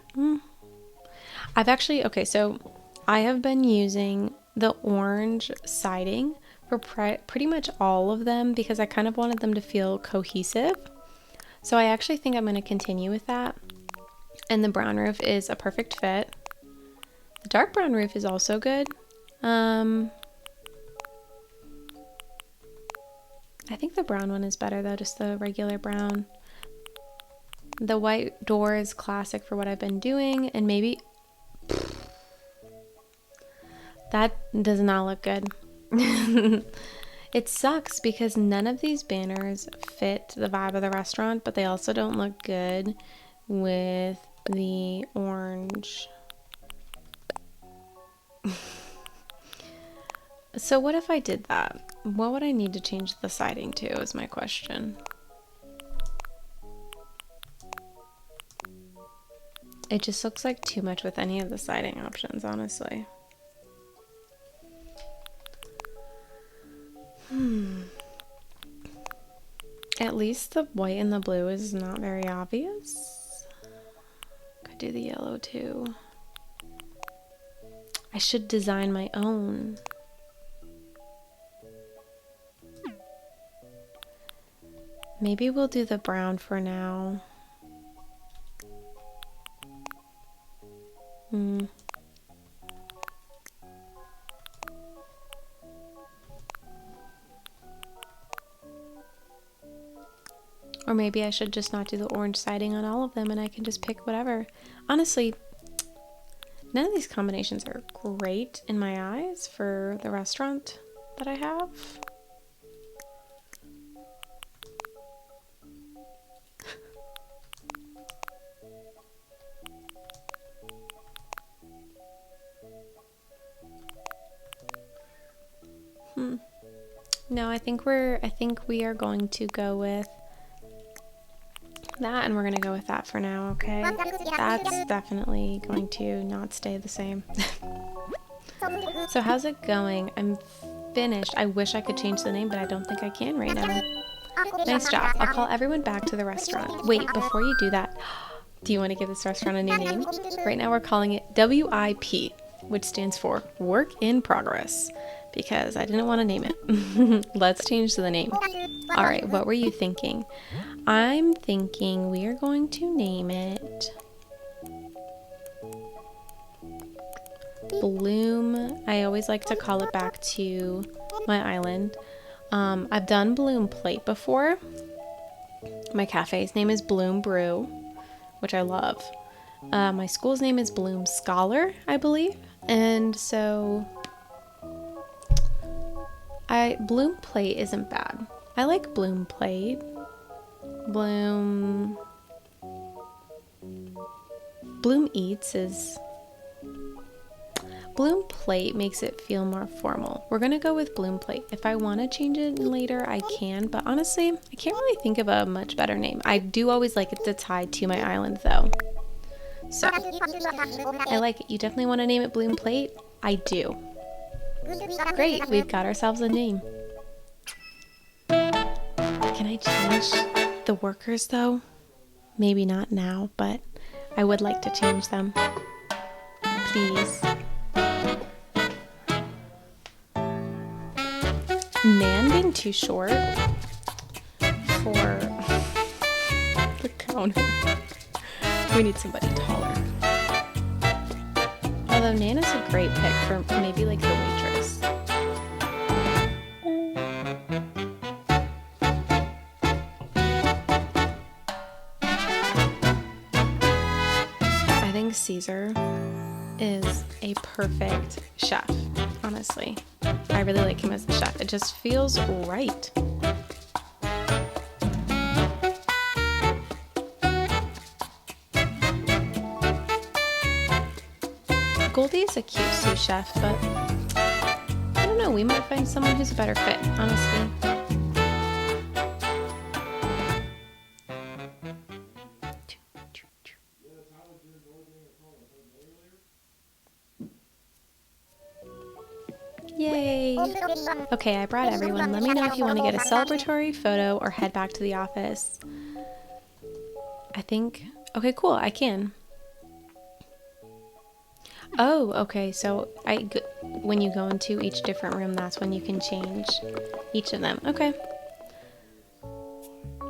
I've actually okay, so I have been using the orange siding for pretty much all of them because I kind of wanted them to feel cohesive, so I actually think I'm going to continue with that. And the brown roof is a perfect fit. The dark brown roof is also good. I think the brown one is better though, just the regular brown. The white door is classic for what I've been doing, and maybe that does not look good. It sucks because none of these banners fit the vibe of the restaurant, but they also don't look good with the orange. So what if I did that? What would I need to change the siding to is my question. It just looks like too much with any of the siding options, honestly. At least the white and the blue is not very obvious. Could do the yellow too. I should design my own. Maybe we'll do the brown for now. Or maybe I should just not do the orange siding on all of them and I can just pick whatever. Honestly, none of these combinations are great in my eyes for the restaurant that I have. No, I think we are going to go with that, and we're gonna go with that for now, okay? That's definitely going to not stay the same. So how's it going? I'm finished. I wish I could change the name, but I don't think I can right now. Nice job. I'll call everyone back to the restaurant. Wait, before you do that, do you want to give this restaurant a new name? Right now we're calling it WIP, which stands for Work in Progress, because I didn't want to name it. Let's change the name. All right, what were you thinking? I'm thinking we are going to name it Bloom. I always like to call it back to my island. I've done Bloom Plate before. My cafe's name is Bloom Brew, which I love. My school's name is Bloom Scholar, I believe. And so Bloom Plate isn't bad. I like Bloom Plate. Bloom Eats is... Bloom Plate makes it feel more formal. We're gonna go with Bloom Plate. If I want to change it later, I can, but honestly, I can't really think of a much better name. I do always like it to tie to my island though. So, I like it. You definitely want to name it Bloom Plate? I do. Great, we've got ourselves a name. Can I change the workers though? Maybe not now, but I would like to change them. Please. Man being too short for the counter. We need somebody taller. Although Nana's a great pick for maybe like the waitress. I think Caesar is a perfect chef, honestly. I really like him as a chef. It just feels right. Goldie is a cute sous chef, but I don't know, we might find someone who's a better fit, honestly. Yay! Okay, I brought everyone. Let me know if you want to get a celebratory photo or head back to the office. I think... Okay, cool, I can. Oh, okay, so when you go into each different room, that's when you can change each of them. Okay.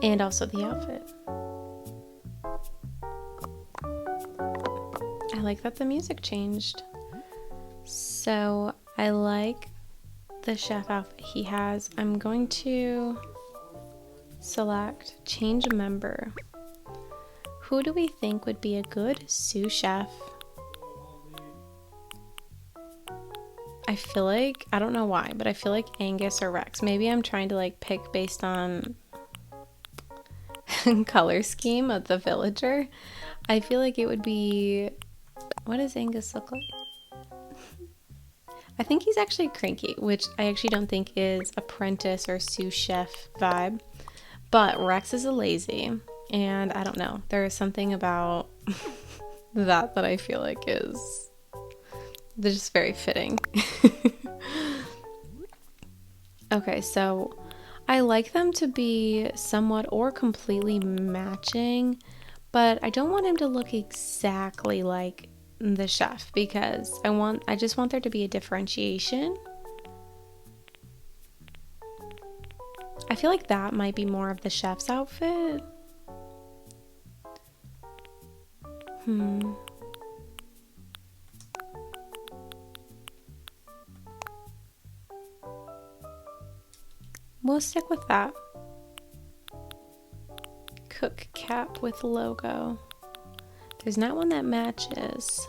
And also the outfit. I like that the music changed. So I like the chef outfit he has. I'm going to select change member. Who do we think would be a good sous chef? I feel like, I don't know why, but I feel like Angus or Rex. Maybe I'm trying to like pick based on color scheme of the villager. I feel like it would be, what does Angus look like? I think he's actually cranky, which I actually don't think is apprentice or sous chef vibe. But Rex is a lazy, and I don't know. There is something about that I feel like is... They're just very fitting. Okay, so I like them to be somewhat or completely matching, but I don't want him to look exactly like the chef because I just want there to be a differentiation. I feel like that might be more of the chef's outfit. We'll stick with that. Cook cap with logo. There's not one that matches.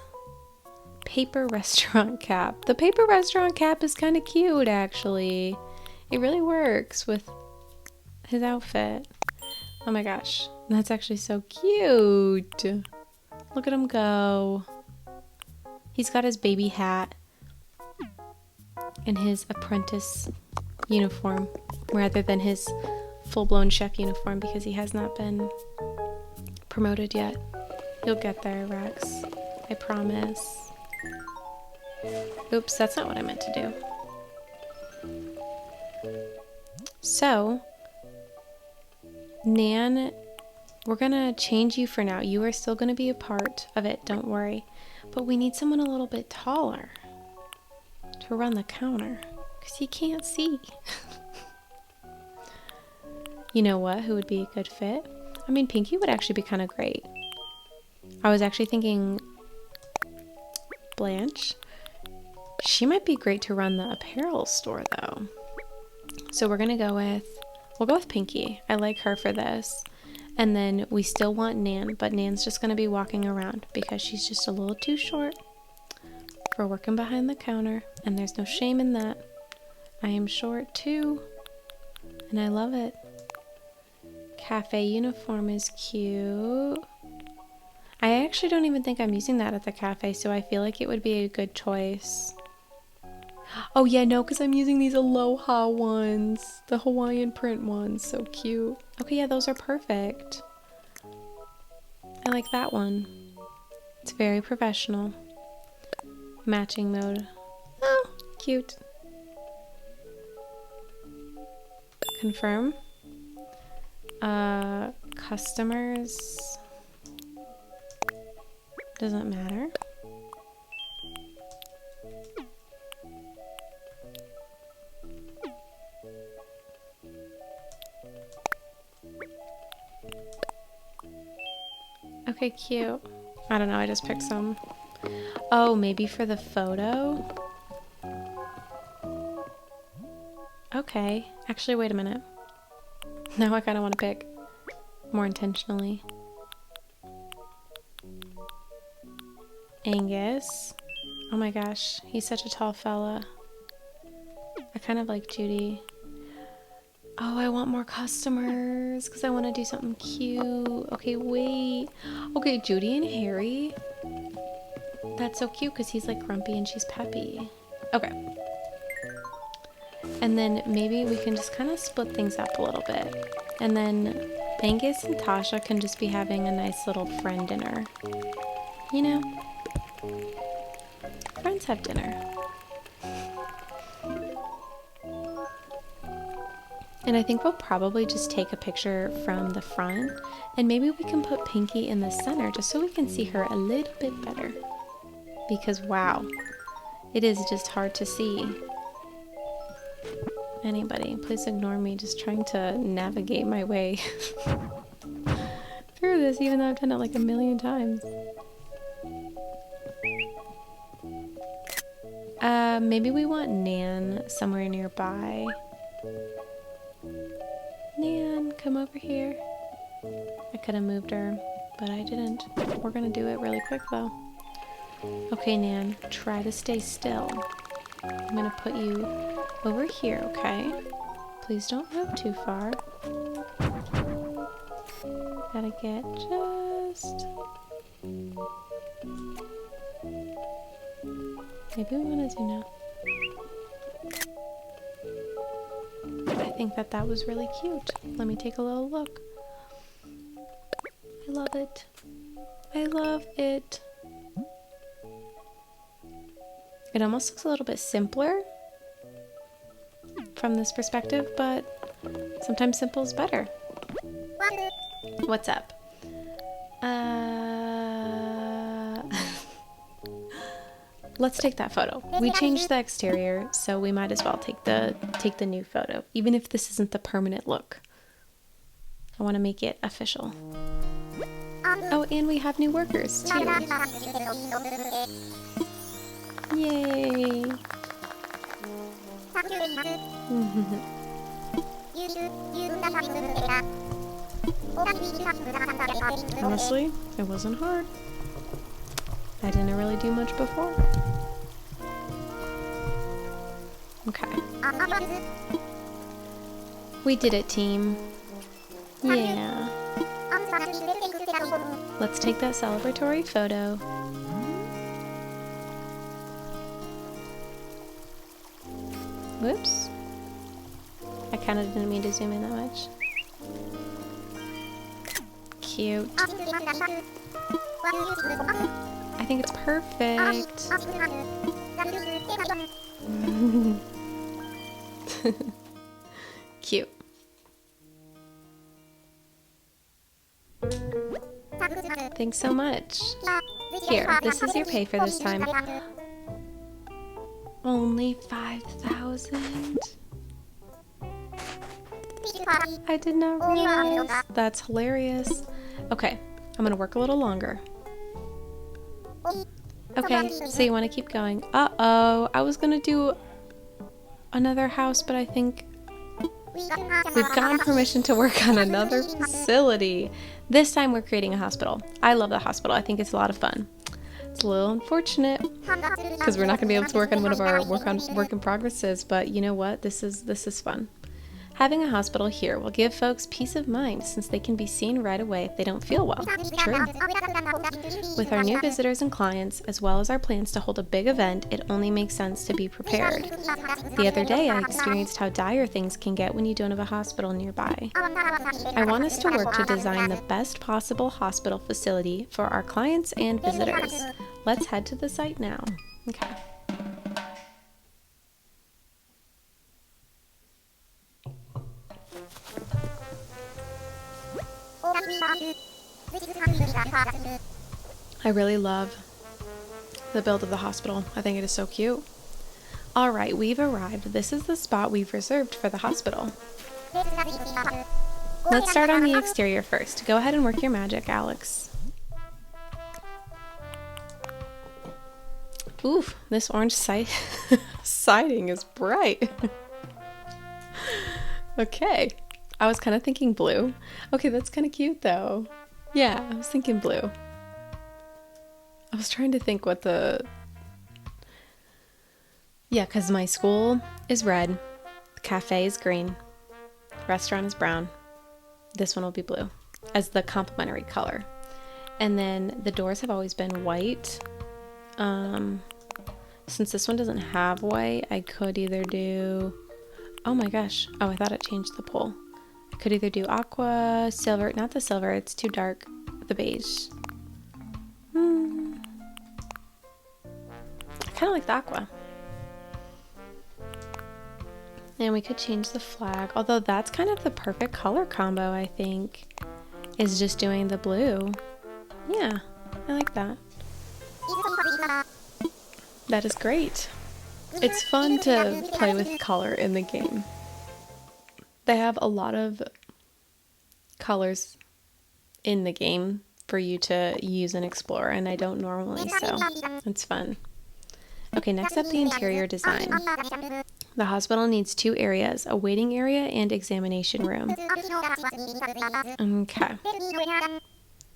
Paper restaurant cap. The paper restaurant cap is kind of cute, actually. It really works with his outfit. Oh my gosh, that's actually so cute. Look at him go. He's got his baby hat and his apprentice uniform rather than his full-blown chef uniform because he has not been promoted yet. You'll get there, Rex. I promise. Oops, that's not what I meant to do. So, Nan, we're gonna change you for now. You are still gonna be a part of it, don't worry. But we need someone a little bit taller to run the counter because he can't see. You know what? Who would be a good fit? I mean, Pinky would actually be kind of great. I was actually thinking Blanche. She might be great to run the apparel store though. So we'll go with Pinky. I like her for this. And then we still want Nan, but Nan's just gonna be walking around because she's just a little too short for working behind the counter. And there's no shame in that. I am short too. And I love it. Cafe uniform is cute. I actually don't even think I'm using that at the cafe, so I feel like it would be a good choice. Oh yeah, no, because I'm using these Aloha ones. The Hawaiian print ones. So cute. Okay, yeah, those are perfect. I like that one. It's very professional. Matching mode. Oh, cute. Confirm. Customers. Doesn't matter. Okay, cute. I don't know, I just picked some. Oh, maybe for the photo? Okay. Actually, wait a minute. Now I kind of want to pick more intentionally. Angus. Oh my gosh, he's such a tall fella. I kind of like Judy. Oh, I want more customers because I want to do something cute. Okay, wait. Okay, Judy and Harry. That's so cute because he's like grumpy and she's peppy. Okay. And then maybe we can just kind of split things up a little bit. And then Angus and Tasha can just be having a nice little friend dinner. You know? Friends have dinner. And I think we'll probably just take a picture from the front and maybe we can put Pinky in the center just so we can see her a little bit better. Because wow, it is just hard to see anybody. Please ignore me just trying to navigate my way through this even though I've done it like a million times. Maybe we want Nan somewhere nearby. Nan, come over here. I could have moved her, but I didn't. We're gonna do it really quick though. Okay, Nan, try to stay still. I'm gonna put you over here, okay? Please don't move too far. Gotta get just... Maybe we want to do now. I think that was really cute. Let me take a little look. I love it. I love it. It almost looks a little bit simpler from this perspective, but sometimes simple is better. What's up? let's take that photo. We changed the exterior, so we might as well take the new photo, even if this isn't the permanent look. I want to make it official. Oh, and we have new workers too. Yay! Honestly, it wasn't hard. I didn't really do much before. Okay. We did it, team. Yeah. Let's take that celebratory photo. Whoops. I kind of didn't mean to zoom in that much. Cute. I think it's perfect. Cute. Thanks so much. Here, this is your pay for this time. Only 5,000? I did not realize. That's hilarious. Okay, I'm gonna work a little longer. Okay, so you want to keep going. Uh-oh, I was gonna do another house, but I think we've gotten permission to work on another facility. This time we're creating a hospital. I love the hospital. I think it's a lot of fun. It's a little unfortunate because we're not going to be able to work on one of our work in progresses, but you know what? This is fun. Having a hospital here will give folks peace of mind since they can be seen right away if they don't feel well. True. With our new visitors and clients, as well as our plans to hold a big event, it only makes sense to be prepared. The other day, I experienced how dire things can get when you don't have a hospital nearby. I want us to work to design the best possible hospital facility for our clients and visitors. Let's head to the site now. Okay. I really love the build of the hospital. I think it is so cute. All right, we've arrived. This is the spot we've reserved for the hospital. Let's start on the exterior first. Go ahead and work your magic, Alex. Oof, this orange siding is bright. Okay. I was kind of thinking blue. Okay, that's kind of cute though. Yeah, I was thinking blue. I was trying to think what the... Yeah, because my school is red, the cafe is green, restaurant is brown. This one will be blue as the complementary color. And then the doors have always been white. Since this one doesn't have white, I could either do... Oh my gosh. Oh, I thought it changed the pole. I could either do aqua, silver, not the silver, it's too dark, the beige. I kind of like the aqua. And we could change the flag, although that's kind of the perfect color combo, I think, is just doing the blue. Yeah, I like that. That is great. It's fun to play with color in the game. They have a lot of colors in the game for you to use and explore, and I don't normally, so it's fun. Okay, next up, the interior design. The hospital needs 2 areas, a waiting area and examination room. Okay.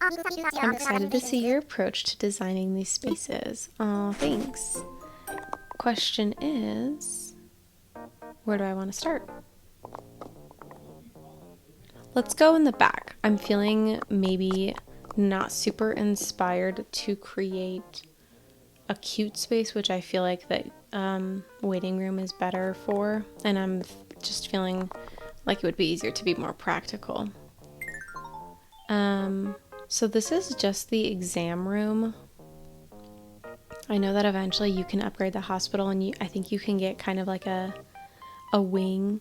I'm excited to see your approach to designing these spaces. Oh, thanks. Question is, where do I want to start? Let's go in the back. I'm feeling maybe not super inspired to create a cute space, which I feel like that waiting room is better for, and I'm just feeling like it would be easier to be more practical. So this is just the exam room. I know that eventually you can upgrade the hospital, and I think you can get kind of like a wing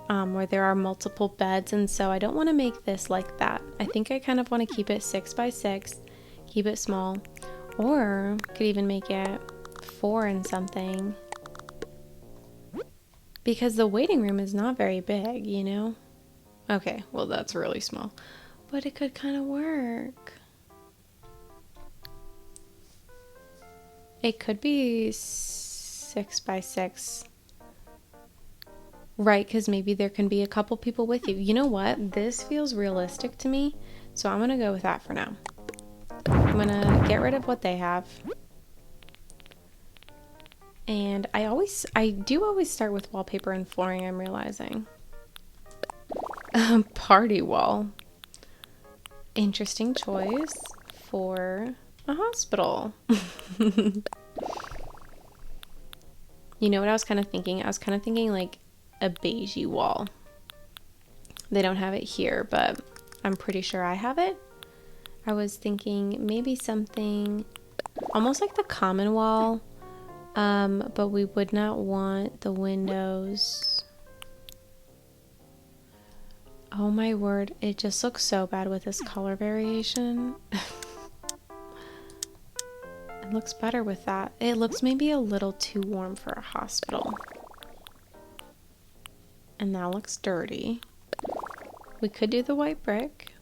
where there are multiple beds, and so I don't want to make this like that. I think I kind of want to keep it 6 by 6, keep it small, or could even make it 4 and something. Because the waiting room is not very big, you know? Okay, well that's really small. But it could kind of work. It could be 6 by 6. Right, because maybe there can be a couple people with you. You know what? This feels realistic to me. So I'm going to go with that for now. I'm going to get rid of what they have. And I do always start with wallpaper and flooring, I'm realizing. Party wall. Interesting choice for a hospital. You know what I was kind of thinking? I was kind of thinking like a beigey wall. They don't have it here, but I'm pretty sure I have it. I was thinking maybe something almost like the common wall, but we would not want the windows. Oh my word, it just looks so bad with this color variation. It looks better with that. It looks maybe a little too warm for a hospital. And that looks dirty. We could do the white brick.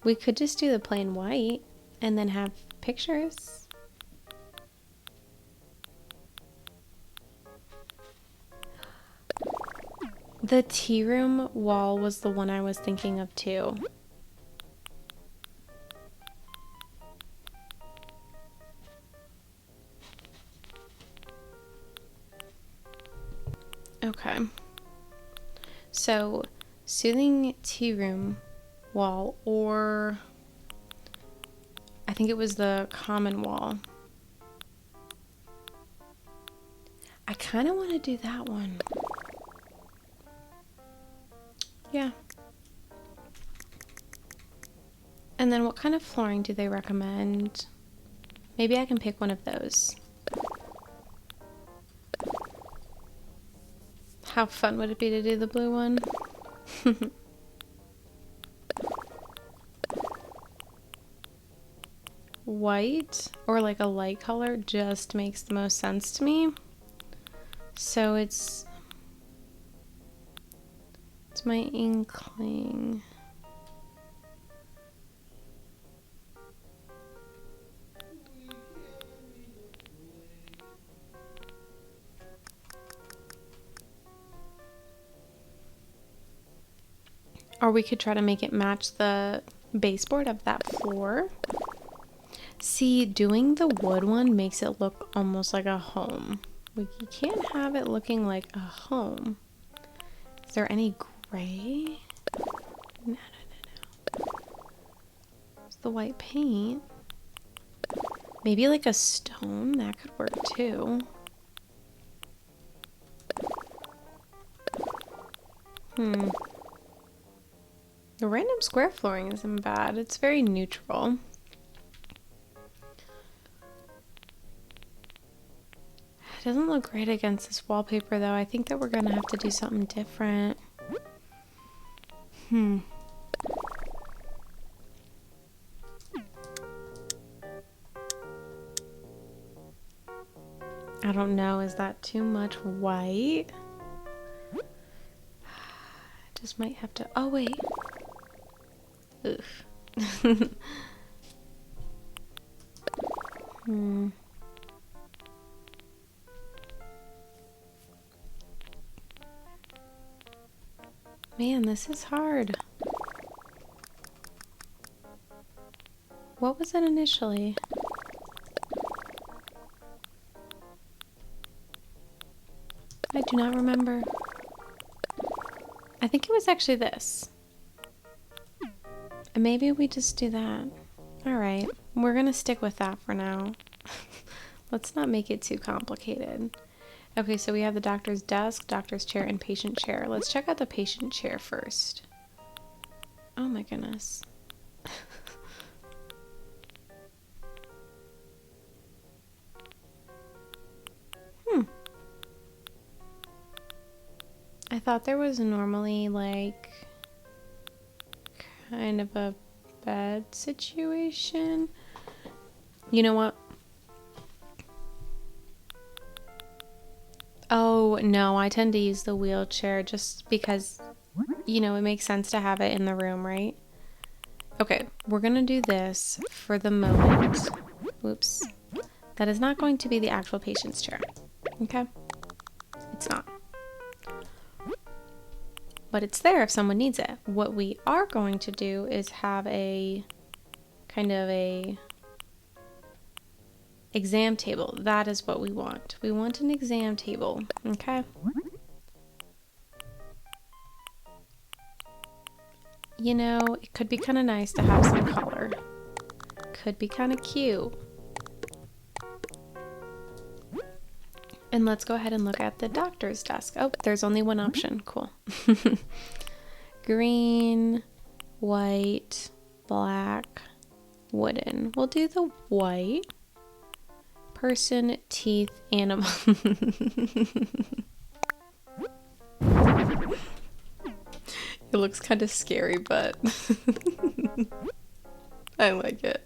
We could just do the plain white and then have pictures. The tea room wall was the one I was thinking of too. Okay. So, soothing tea room wall, or I think it was the common wall. I kind of want to do that one. Yeah. And then what kind of flooring do they recommend? Maybe I can pick one of those. How fun would it be to do the blue one? White or like a light color just makes the most sense to me. So it's my inkling. Or we could try to make it match the baseboard of that floor. See, doing the wood one makes it look almost like a home. You can't have it looking like a home. Is there any gray? No. It's the white paint. Maybe like a stone? That could work too. The random square flooring isn't bad. It's very neutral. It doesn't look great against this wallpaper though. I think that we're gonna have to do something different. I don't know. Is that too much white? Just might have to. Oh, wait. Oof. Man, this is hard. What was it initially? I do not remember. I think it was actually this. And maybe we just do that. Alright, we're gonna stick with that for now. Let's not make it too complicated. Okay, so we have the doctor's desk, doctor's chair, and patient chair. Let's check out the patient chair first. Oh my goodness. I thought there was normally like kind of a bad situation. You know what? Oh, no, I tend to use the wheelchair just because, you know, it makes sense to have it in the room, right? Okay, we're gonna do this for the moment. Whoops. That is not going to be the actual patient's chair. Okay? It's not. But it's there if someone needs it. What we are going to do is have a kind of a exam table. That is what we want. We want an exam table. Okay? You know, it could be kind of nice to have some color. Could be kind of cute. And let's go ahead and look at the doctor's desk. Oh, there's only one option. Cool. Green, white, black, wooden. We'll do the white. Person, teeth, animal. It looks kind of scary, but I like it.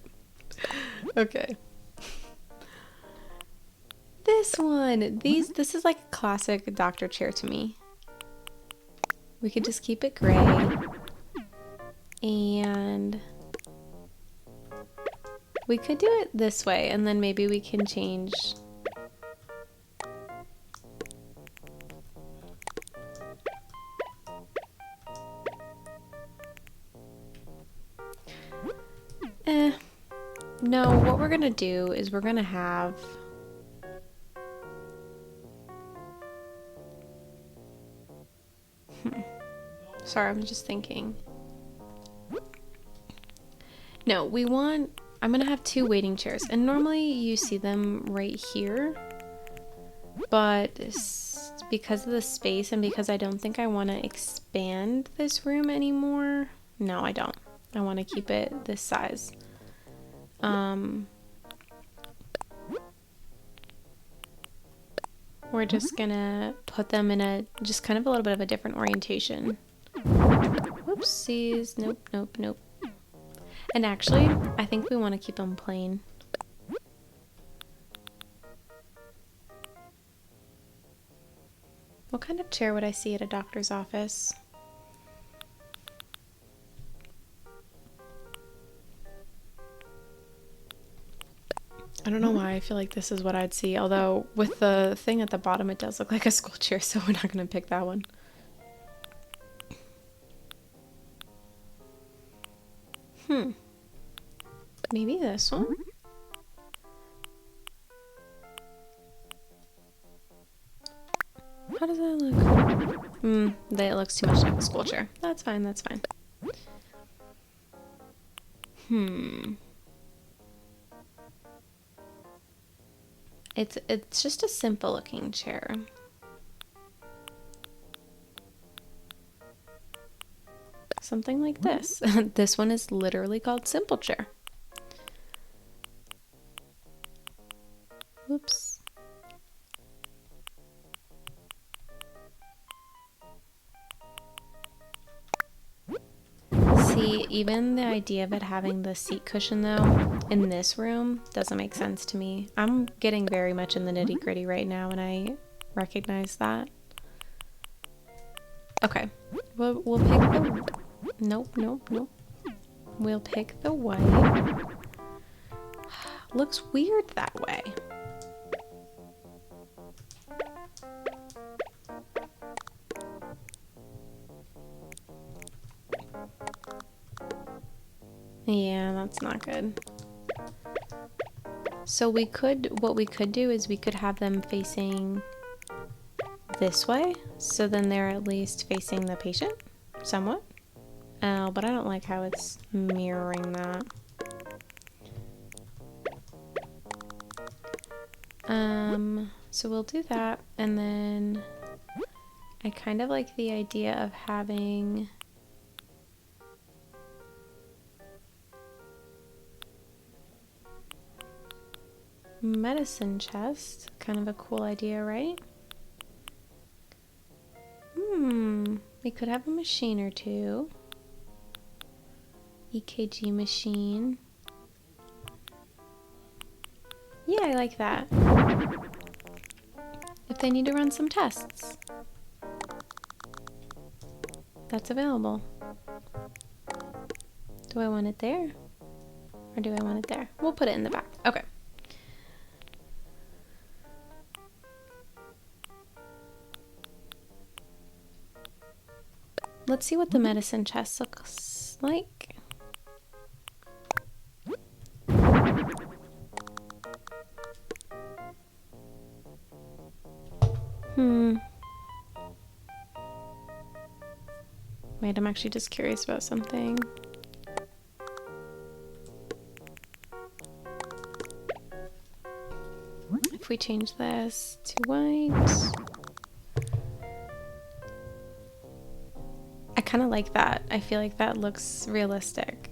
Okay. This one. This is like a classic doctor chair to me. We could just keep it gray. And we could do it this way, and then maybe we can change. No, what we're gonna do is we're gonna have sorry, I'm just thinking. No, I'm gonna have two waiting chairs, and normally you see them right here, but because of the space and because I don't think I want to expand this room anymore, no, I don't. I want to keep it this size. We're just gonna put them in just kind of a little bit of a different orientation. Whoopsies. Nope, nope, nope. And actually, I think we want to keep them plain. What kind of chair would I see at a doctor's office? I don't know why I feel like this is what I'd see, although with the thing at the bottom it does look like a school chair, so we're not going to pick that one. Maybe this one? How does that look? That looks too much like a school chair. That's fine, that's fine. It's just a simple looking chair. Something like this. This one is literally called Simple Chair. Whoops. See, even the idea of it having the seat cushion though in this room doesn't make sense to me. I'm getting very much in the nitty-gritty right now and I recognize that. Okay, we'll pick the... Nope, nope, nope. We'll pick the white. Looks weird that way. Yeah, that's not good. So what we could do is we could have them facing this way, so then they're at least facing the patient, somewhat. Oh, but I don't like how it's mirroring that. So we'll do that, and then I kind of like the idea of having medicine chest. Kind of a cool idea, right? We could have a machine or two. EKG machine. Yeah, I like that. If they need to run some tests, that's available. Do I want it there? Or do I want it there? We'll put it in the back. Okay. Let's see what the medicine chest looks like. Wait, I'm actually just curious about something. If we change this to white, I kind of like that. I feel like that looks realistic.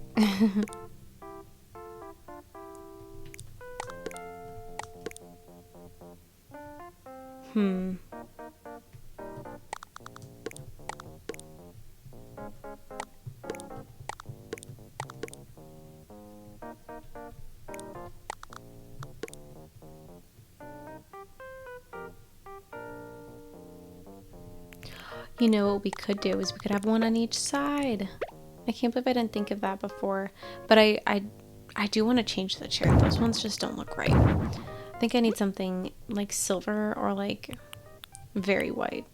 You know what we could do is we could have one on each side. I can't believe I didn't think of that before. But I do want to change the chair. Those ones just don't look right. I think I need something like silver or like very white.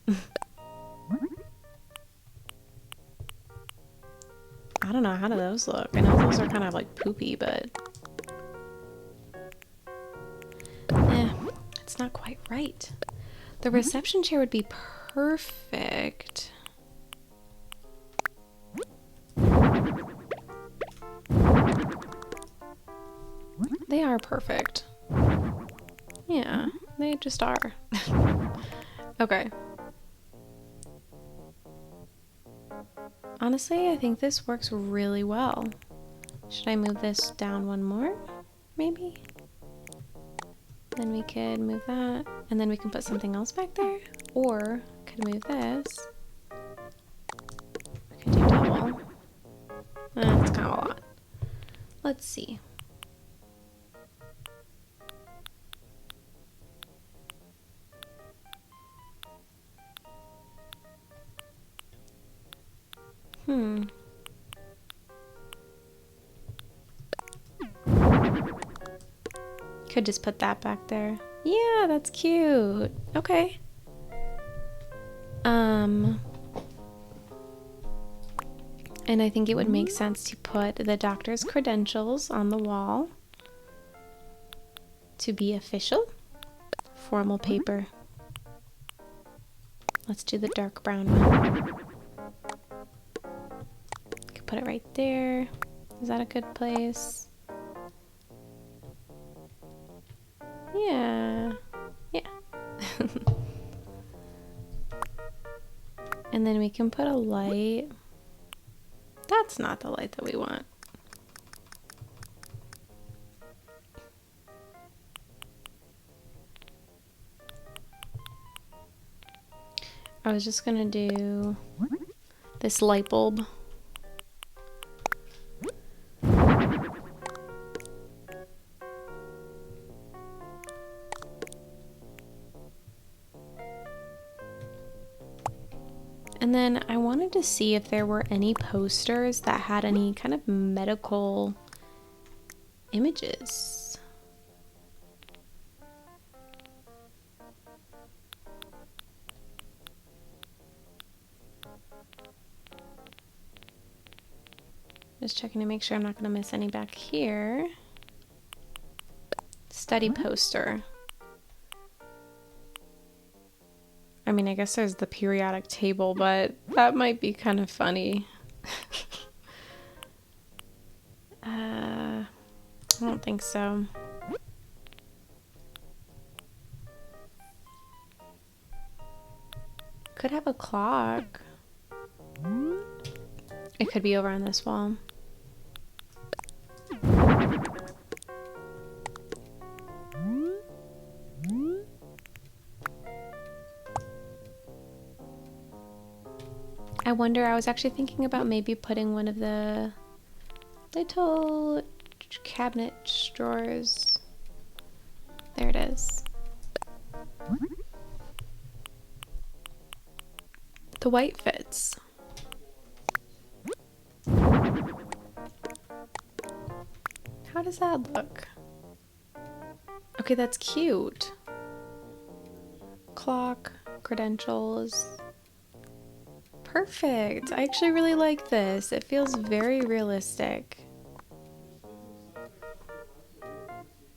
I don't know, how do those look? I know those are kind of like poopy, but it's not quite right. The reception chair would be perfect. They are perfect. Yeah, they just are. Okay. Honestly, I think this works really well. Should I move this down one more? Maybe? Then we could move that, and then we can put something else back there. Or could move this. We could do double. That's kind of a lot. Let's see. Could just put that back there. Yeah, that's cute. Okay. And I think it would make sense to put the doctor's credentials on the wall to be official. Formal paper. Let's do the dark brown one. Could put it right there. Is that a good place? Yeah. Yeah. And then we can put a light. That's not the light that we want. I was just gonna do this light bulb. And then I wanted to see if there were any posters that had any kind of medical images. Just checking to make sure I'm not going to miss any back here. Study poster. I mean, I guess there's the periodic table, but that might be kind of funny. I don't think so. Could have a clock. It could be over on this wall. I wonder, I was actually thinking about maybe putting one of the little cabinet drawers. There it is. The white fits. How does that look? Okay, that's cute. Clock, credentials. Perfect. I actually really like this. It feels very realistic.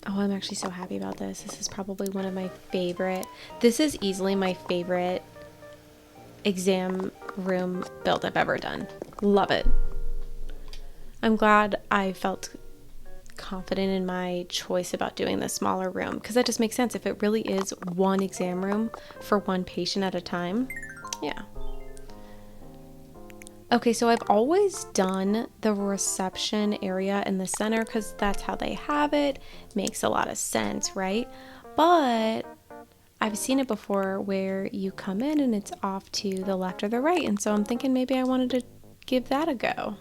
Oh, I'm actually so happy about this. This is probably one of my favorite. This is easily my favorite exam room build I've ever done. Love it. I'm glad I felt confident in my choice about doing the smaller room, because that just makes sense if it really is one exam room for one patient at a time. Yeah. Okay, so I've always done the reception area in the center because that's how they have it. Makes a lot of sense, right? But I've seen it before where you come in and it's off to the left or the right, and so I'm thinking maybe I wanted to give that a go.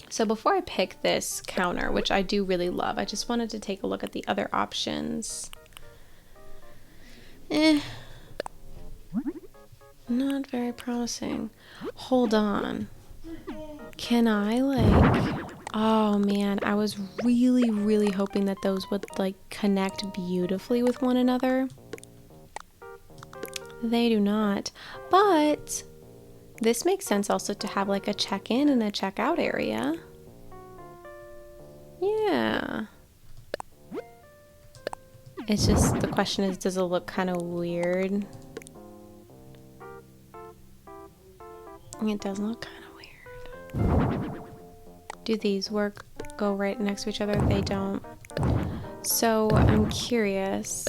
So before I pick this counter, which I do really love, I just wanted to take a look at the other options. Not very promising. Hold on. Can I oh man, I was really hoping that those would connect beautifully with one another. They do not. But this makes sense also to have a check-in and a check-out area. Yeah. It's just, the question is, does it look kind of weird? It does look kind of weird. Do these go right next to each other? They don't. So I'm curious,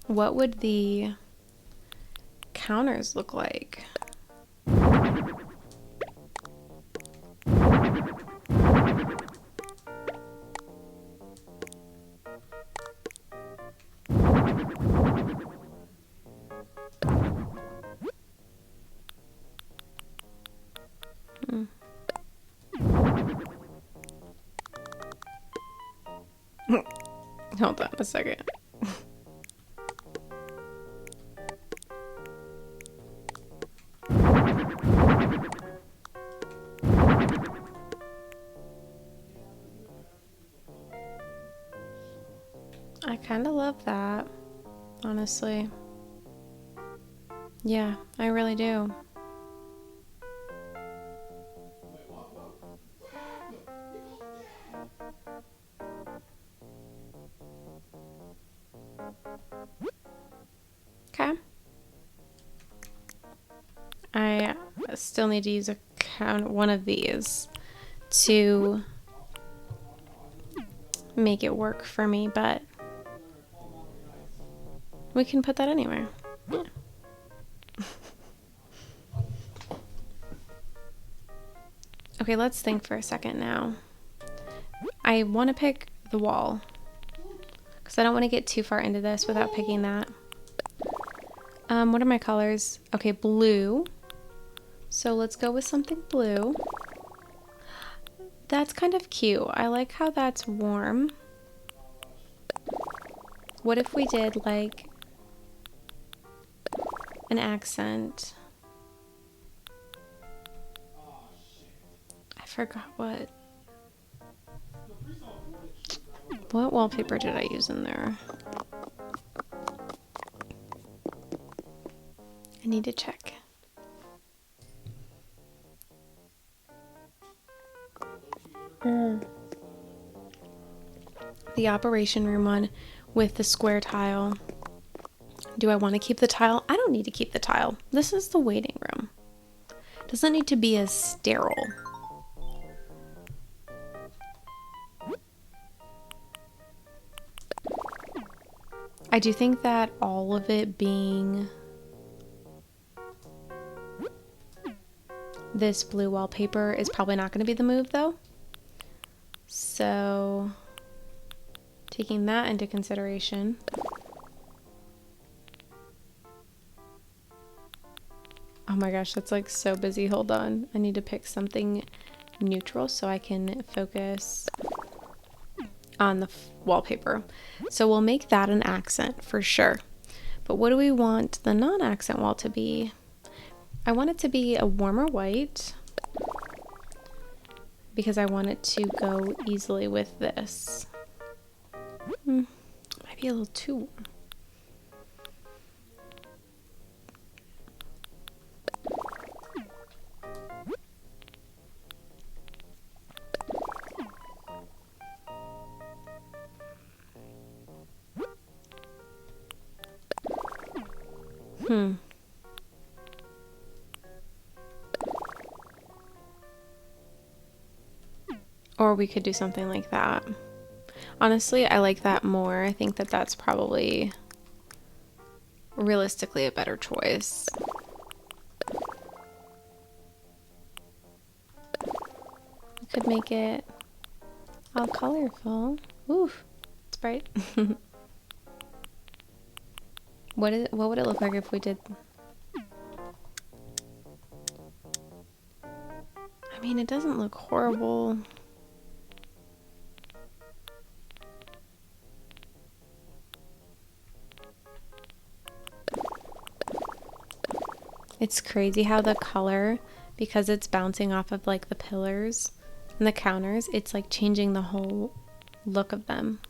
what would the counters look like? Hold on a second. I kind of love that, honestly. Yeah, I really do. Okay. I still need to use one of these to make it work for me, but we can put that anywhere. Yeah. Okay, let's think for a second now. I want to pick the wall because I don't want to get too far into this without picking that. What are my colors? Okay, blue. So let's go with something blue. That's kind of cute. I like how that's warm. What if we did an accent? I forgot what wallpaper did I use in there? I need to check. The operation room one with the square tile. Do I want to keep the tile? I don't need to keep the tile. This is the waiting room. Doesn't need to be as sterile. I do think that all of it being this blue wallpaper is probably not going to be the move though. So taking that into consideration. Oh my gosh, that's like so busy. Hold on. I need to pick something neutral so I can focus on the wallpaper. So we'll make that an accent for sure. But what do we want the non-accent wall to be? I want it to be a warmer white because I want it to go easily with this. Might be a little too warm. Or we could do something like that. Honestly, I like that more. I think that that's probably realistically a better choice. We could make it all colorful. Oof, it's bright. What would it look like if we did? I mean, it doesn't look horrible. It's crazy how the color, because it's bouncing off of like the pillars and the counters, it's like changing the whole look of them.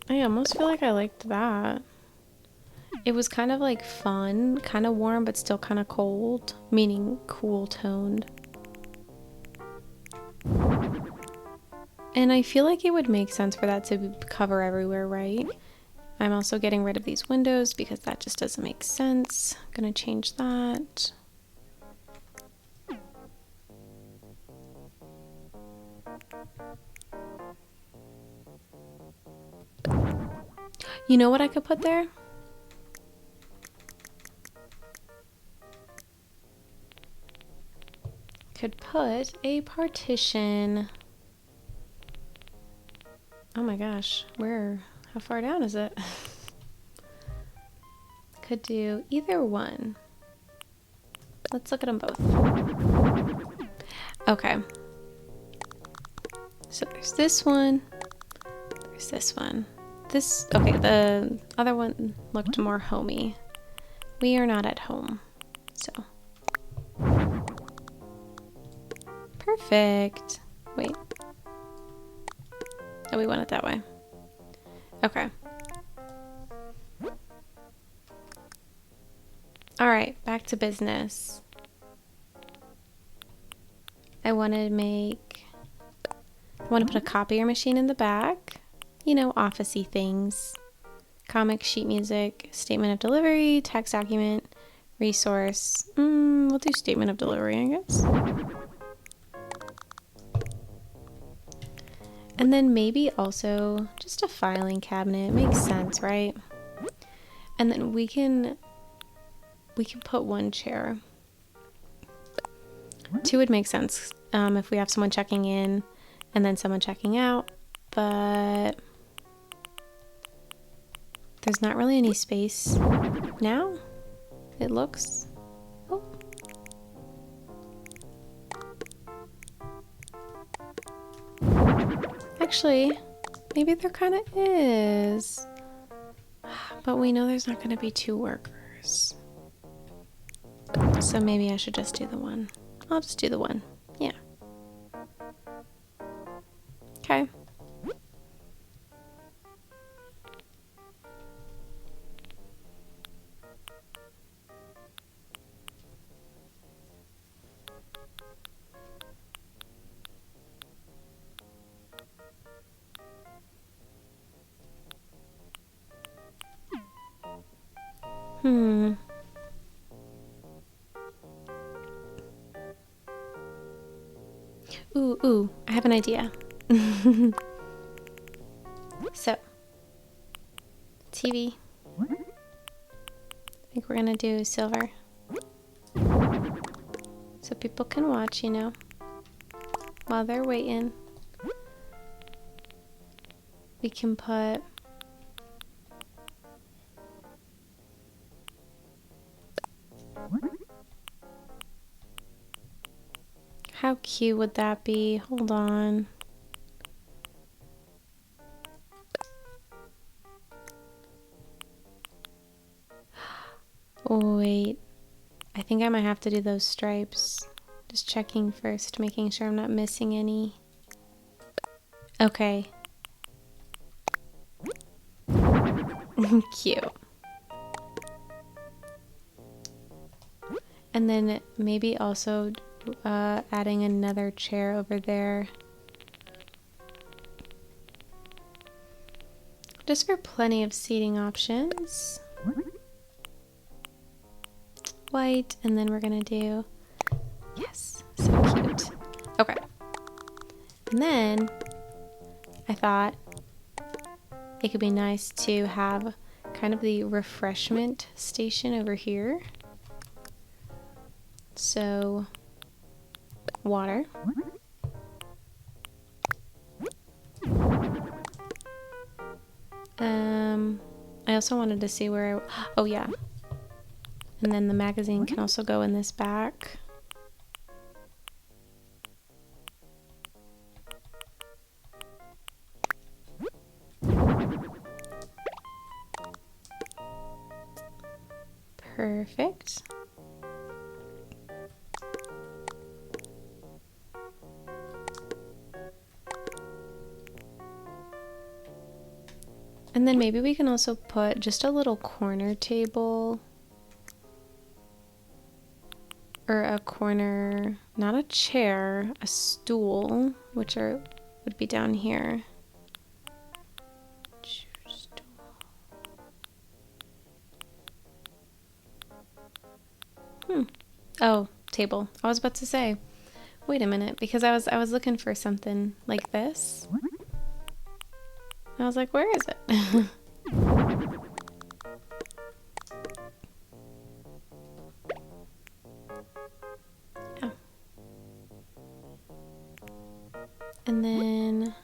I almost feel like I liked that. It was kind of like fun, kind of warm, but still kind of cold, meaning cool toned. And I feel like it would make sense for that to cover everywhere, right? I'm also getting rid of these windows because that just doesn't make sense. I'm gonna change that. You know what I could put there? Could put a partition. Oh my gosh, how far down is it? Could do either one. Let's look at them both. Okay. So there's this one. There's this one. Okay, the other one looked more homey. We are not at home, so. Perfect. Wait. Oh, we want it that way. Okay. All right, back to business. I want to put a copier machine in the back. You know, office-y things. Comic, sheet music, statement of delivery, text document, resource. We'll do statement of delivery, I guess. And then maybe also just a filing cabinet. Makes sense, right? And then we can put one chair. Two would make sense if we have someone checking in and then someone checking out, but there's not really any space now, it looks. Oh. Actually, maybe there kind of is, but we know there's not going to be two workers. So maybe I should just do the one. I'll just do the one. Yeah. Okay. Ooh, I have an idea. So, TV. I think we're gonna do silver. So people can watch, you know, while they're waiting. we can put how cute would that be? Hold on. Oh, wait. I think I might have to do those stripes. Just checking first, making sure I'm not missing any. Okay. Cute. And then maybe also adding another chair over there. Just for plenty of seating options. White, and then we're gonna do, yes, so cute. Okay. And then I thought it could be nice to have kind of the refreshment station over here. So, water. I also wanted to see where, oh yeah. And then the magazine can also go in this back. Perfect. And then maybe we can also put just a little corner table. Or a corner, not a chair, a stool, which would be down here. Oh, table. I was about to say, wait a minute, because I was looking for something like this. I was like, where is it? Yeah. And then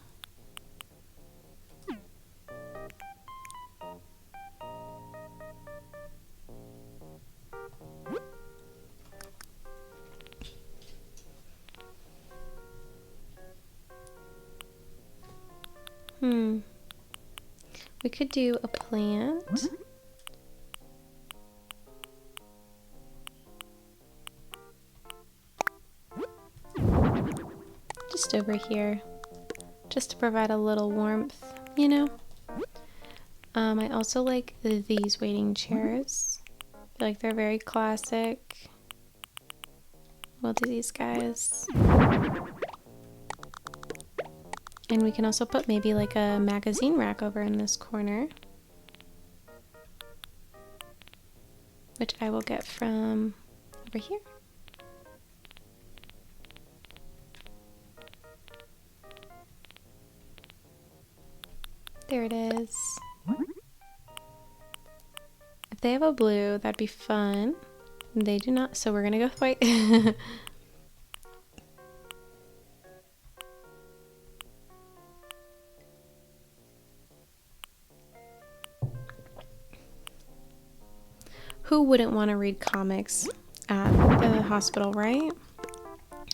we could do a plant. Just over here. Just to provide a little warmth, you know? I also like these waiting chairs. I feel like they're very classic. We'll do these guys. And we can also put maybe like a magazine rack over in this corner, which I will get from over here. There it is. If they have a blue, that'd be fun. They do not, so we're gonna go with white. Who wouldn't want to read comics at the hospital, right?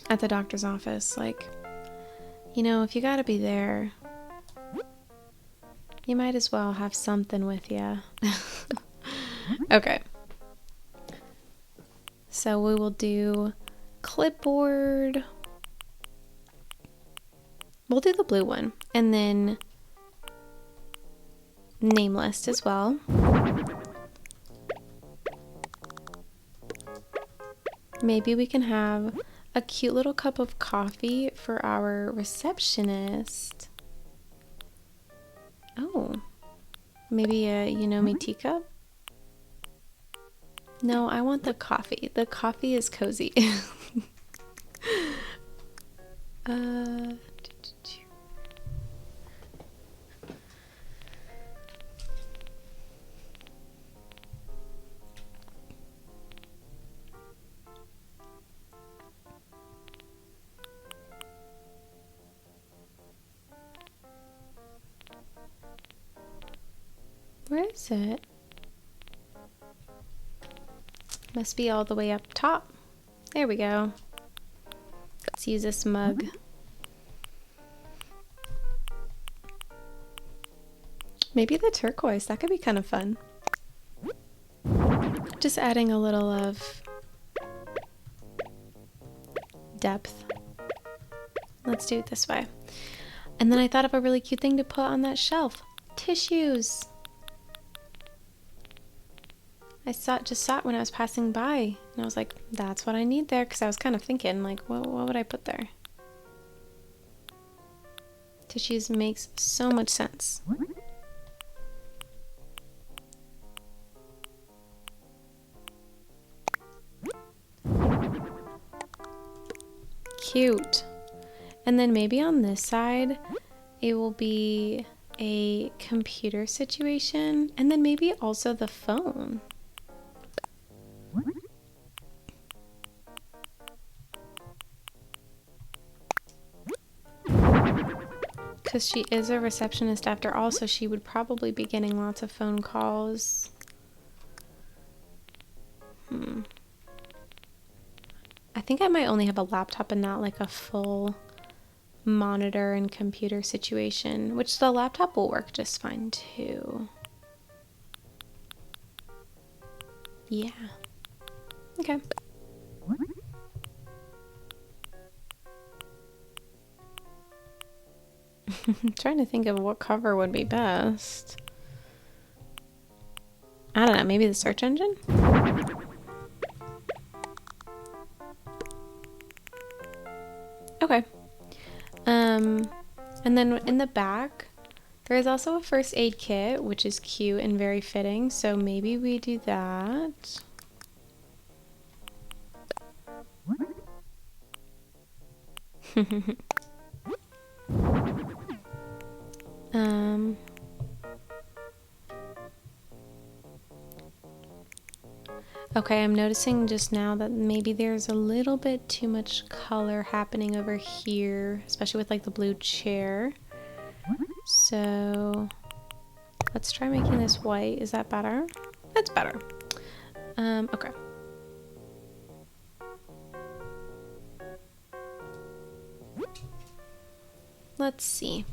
At the doctor's office. Like, you know, if you gotta be there, you might as well have something with you. Okay. So we will do clipboard. We'll do the blue one. And then name list as well. Maybe we can have a cute little cup of coffee for our receptionist. Oh, maybe a me teacup? No, I want the coffee. The coffee is cozy. is it? Must be all the way up top. There we go. Let's use this mug. Maybe the turquoise, that could be kind of fun. Just adding a little of depth. Let's do it this way. And then I thought of a really cute thing to put on that shelf. Tissues. I just saw it when I was passing by, and I was like, that's what I need there, because I was kind of thinking, like, what would I put there? Tissues makes so much sense. Cute. And then maybe on this side, it will be a computer situation, and then maybe also the phone. Because she is a receptionist after all, so she would probably be getting lots of phone calls. I think I might only have a laptop and not like a full monitor and computer situation, which the laptop will work just fine too. Yeah. Okay. I'm trying to think of what cover would be best. I don't know, maybe the search engine? Okay. And then in the back, there is also a first aid kit, which is cute and very fitting, so maybe we do that. Okay, I'm noticing just now that maybe there's a little bit too much color happening over here, especially with like the blue chair. So let's try making this white. Is that better? That's better. Okay. Let's see.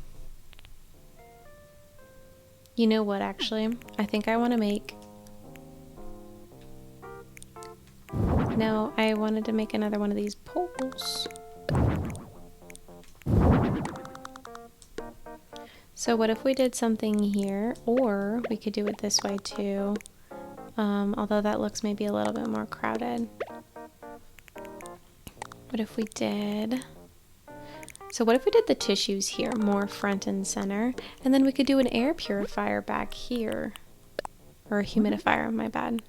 You know what, actually? I think I want to make... No, I wanted to make another one of these poles. So what if we did something here, or we could do it this way too, although that looks maybe a little bit more crowded. What if we did... So what if we did the tissues here, more front and center, and then we could do an air purifier back here, or a humidifier, my bad.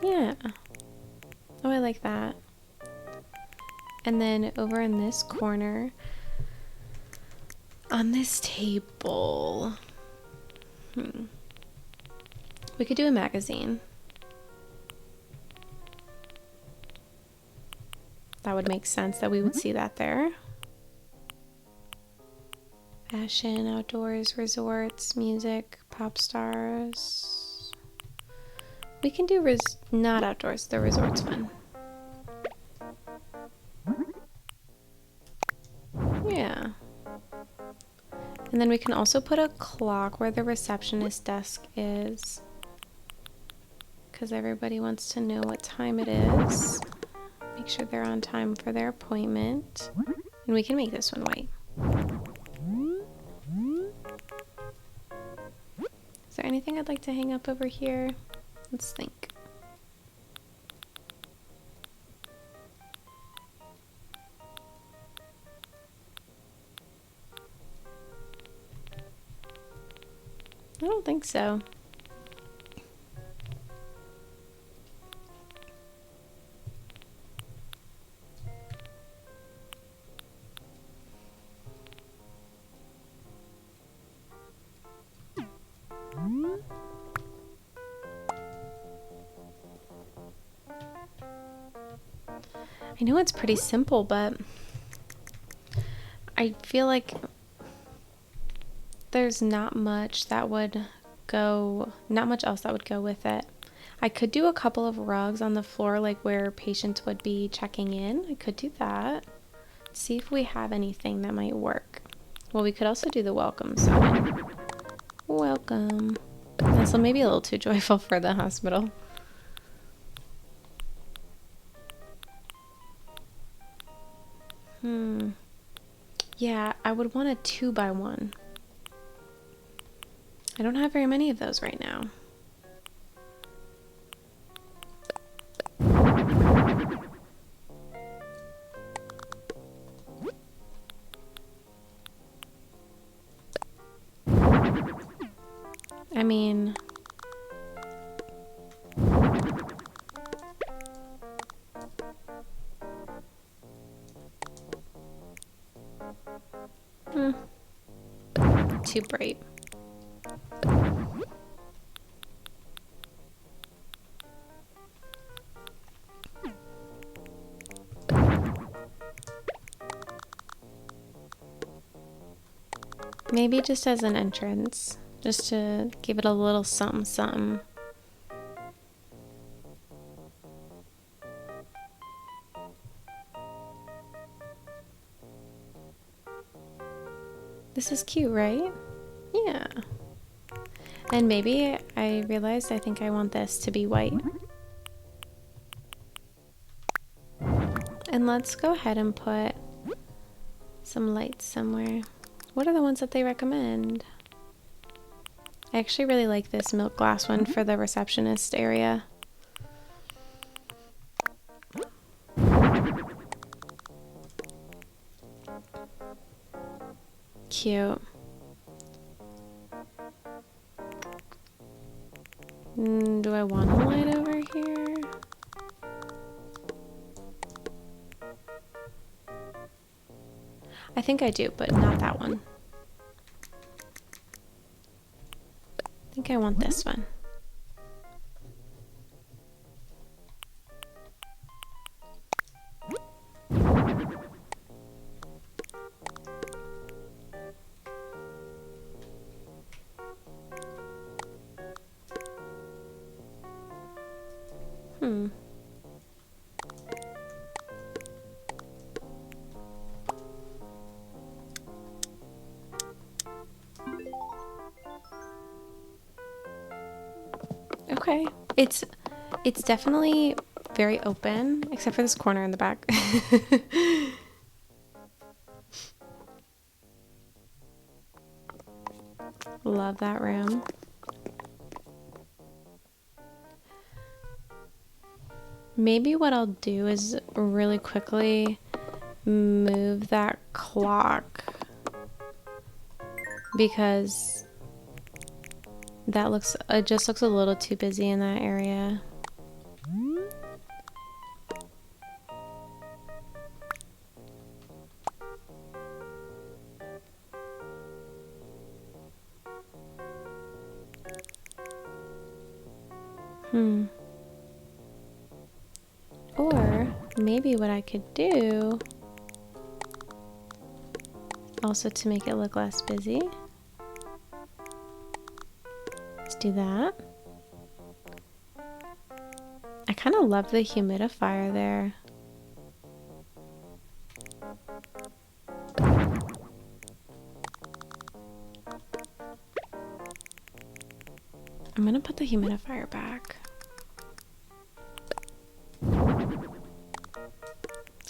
Yeah. Oh, I like that. And then over in this corner, on this table, we could do a magazine. That would make sense that we would see that there. Fashion, outdoors, resorts, music, pop stars. We can do not outdoors, the resorts one. Yeah. And then we can also put a clock where the receptionist desk is, because everybody wants to know what time it is. Make sure they're on time for their appointment. And we can make this one white. Is there anything I'd like to hang up over here? Let's think. I don't think so. I know it's pretty simple, but I feel like there's not much that would go, not much else that would go with it. I could do a couple of rugs on the floor, like where patients would be checking in. I could do that. See if we have anything that might work. Well, we could also do the welcome sign. Welcome. This will maybe a little too joyful for the hospital. Yeah, I would want a 2x1. I don't have very many of those right now. I mean, too bright. Maybe just as an entrance, just to give it a little something something. This is cute, right? Yeah. And maybe I realized I think I want this to be white. And let's go ahead and put some lights somewhere. What are the ones that they recommend? I actually really like this milk glass one for the receptionist area. Cute. Do I want a light over here? I think I do, but not that one. I think I want this one. Okay. It's definitely very open, except for this corner in the back. Love that room. Maybe what I'll do is really quickly move that clock, because it just looks a little too busy in that area. Or maybe what I could do, also to make it look less busy, let's do that. I kind of love the humidifier there. I'm gonna put the humidifier back.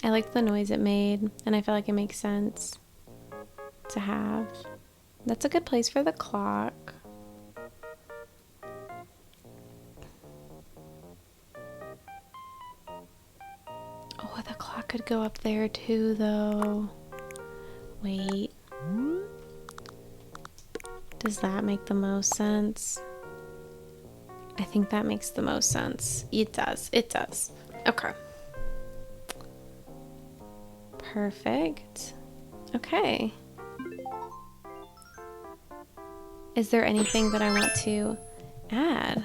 I like the noise it made, and I feel like it makes sense to have. That's a good place for the clock. Oh, the clock could go up there too, though. Wait. Does that make the most sense? I think that makes the most sense. It does. It does. Okay. Perfect. Okay. Is there anything that I want to add?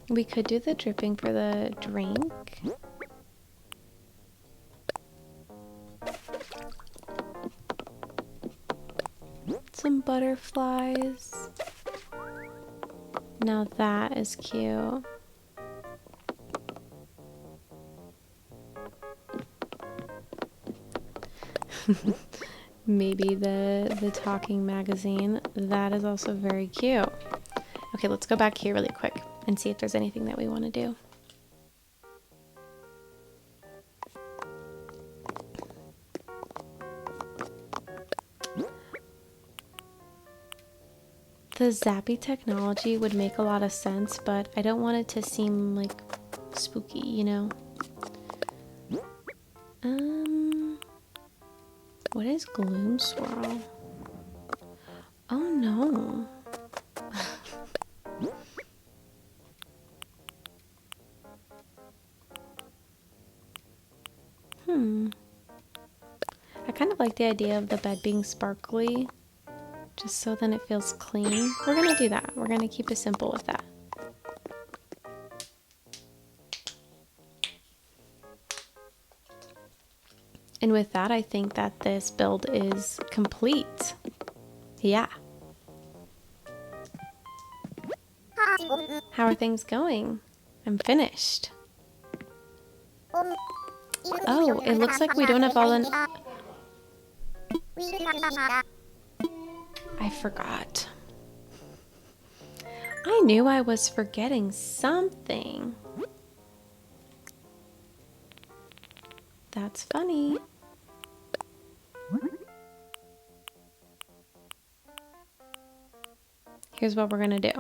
We could do the dripping for the drink. some butterflies. Now that is cute. Maybe the talking magazine. That is also very cute. Okay, let's go back here really quick and see if there's anything that we want to do. The zappy technology would make a lot of sense, but I don't want it to seem like spooky, you know? What is gloom swirl? Oh no. I kind of like the idea of the bed being sparkly, just so then it feels clean. We're gonna do that. We're gonna keep it simple with that. And with that, I think that this build is complete. Yeah. How are things going? I'm finished. Oh, it looks like we don't have all in... I forgot. I knew I was forgetting something. That's funny. Here's what we're gonna do.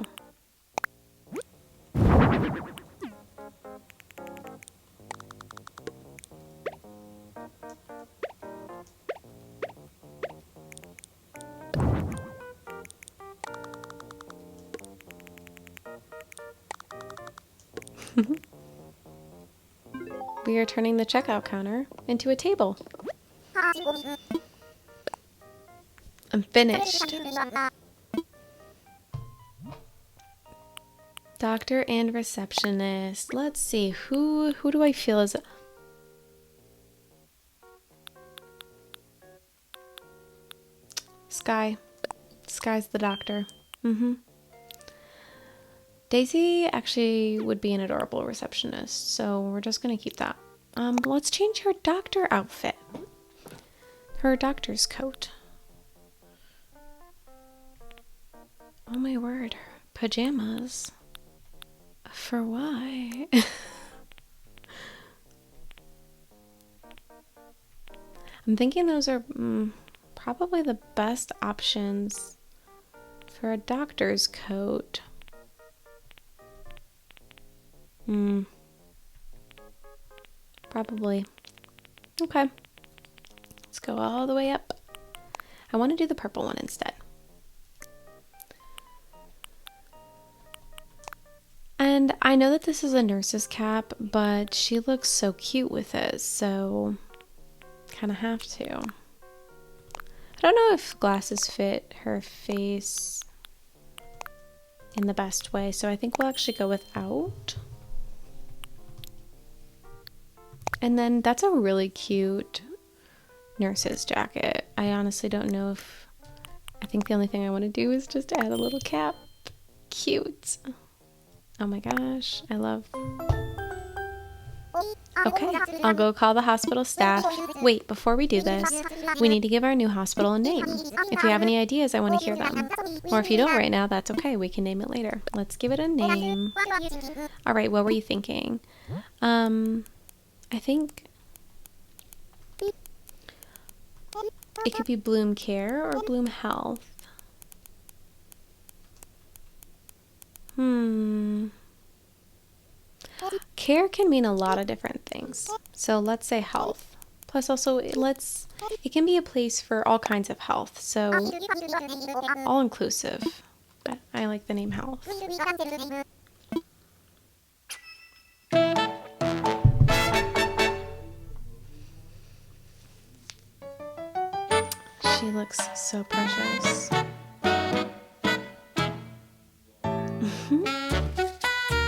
We are turning the checkout counter into a table. I'm finished. Doctor and receptionist. Let's see, who do I feel is... Sky. Sky's the doctor. Daisy actually would be an adorable receptionist, so we're just gonna keep that. Let's change her doctor outfit. Her doctor's coat. Oh my word, pajamas. For why? I'm thinking those are probably the best options for a doctor's coat. Probably. Okay. Let's go all the way up. I want to do the purple one instead. And I know that this is a nurse's cap, but she looks so cute with it, so kind of have to. I don't know if glasses fit her face in the best way, so I think we'll actually go without. And then that's a really cute nurse's jacket. I honestly don't know if... I think the only thing I want to do is just add a little cap. Cute. Oh my gosh, I love... Okay, I'll go call the hospital staff. Wait, before we do this, we need to give our new hospital a name. If you have any ideas, I want to hear them. Or if you don't right now, that's okay. We can name it later. Let's give it a name. All right, what were you thinking? I think it could be Bloom Care or Bloom Health. Care can mean a lot of different things. So let's say health. Plus also it can be a place for all kinds of health. So all inclusive. But I like the name health. She looks so precious.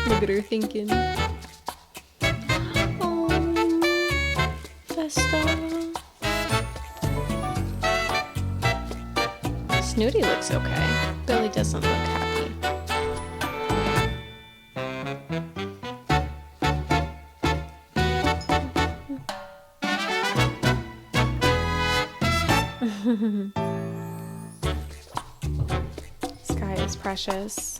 Look at her thinking. Oh, Vesta. Snooty looks okay. Billy doesn't look happy. Sky is precious.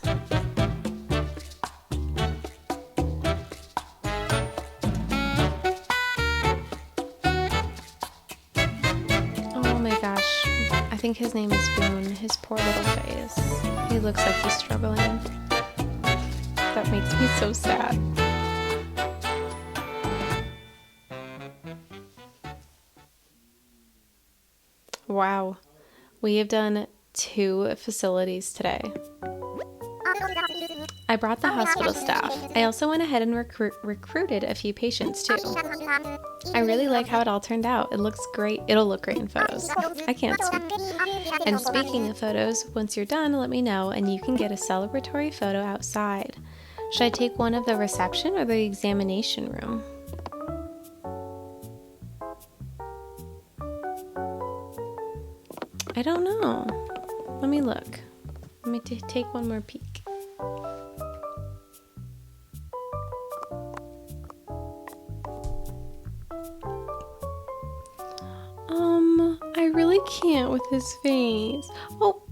Oh my gosh. I think his name is Boone. His poor little face. He looks like he's struggling. That makes me so sad. Wow. We have done 2 facilities today. I brought the hospital staff. I also went ahead and recruited a few patients too. I really like how it all turned out. It looks great. It'll look great in photos. I can't speak. And speaking of photos, once you're done, let me know and you can get a celebratory photo outside. Should I take one of the reception or the examination room? I don't know. Let me look. Let me take one more peek. I really can't with his face. Oh.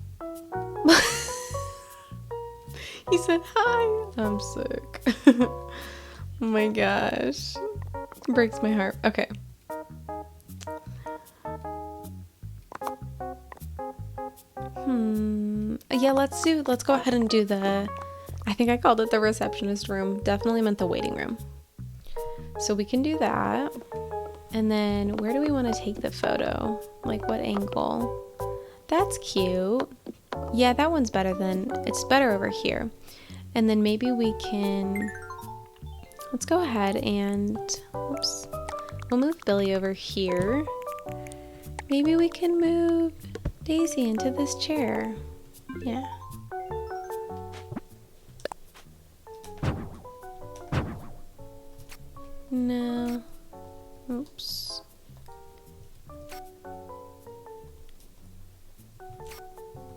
He said hi. I'm sick. Oh my gosh. It breaks my heart. Okay. Yeah, let's go ahead and do I think I called it the receptionist room. Definitely meant the waiting room. So we can do that. And then where do we want to take the photo? Like what angle? That's cute. Yeah, that one's better it's better over here. And then maybe we can, let's go ahead and, oops, we'll move Billy over here. Maybe we can move Daisy into this chair. Yeah. No. Oops.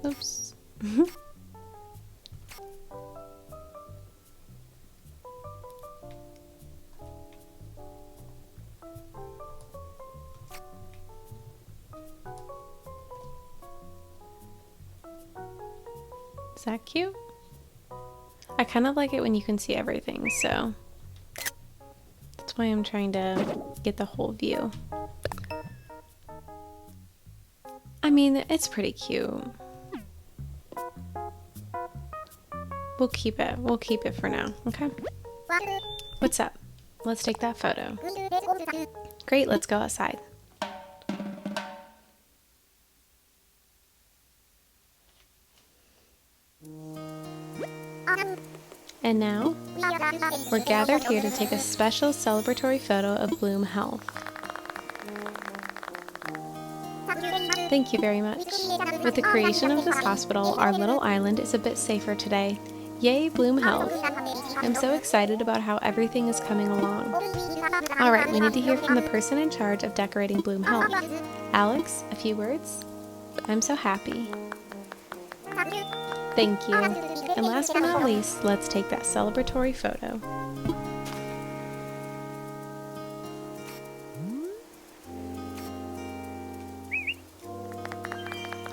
Oops. Is that cute? I kind of like it when you can see everything, so that's why I'm trying to get the whole view. I mean, it's pretty cute. We'll keep it. We'll keep it for now, okay? What's up? Let's take that photo. Great, let's go outside. And now, we're gathered here to take a special celebratory photo of Bloom Health. Thank you very much. With the creation of this hospital, our little island is a bit safer today. Yay, Bloom Health. I'm so excited about how everything is coming along. Alright, we need to hear from the person in charge of decorating Bloom Health. Alex, a few words? I'm so happy. Thank you. And last but not least, let's take that celebratory photo.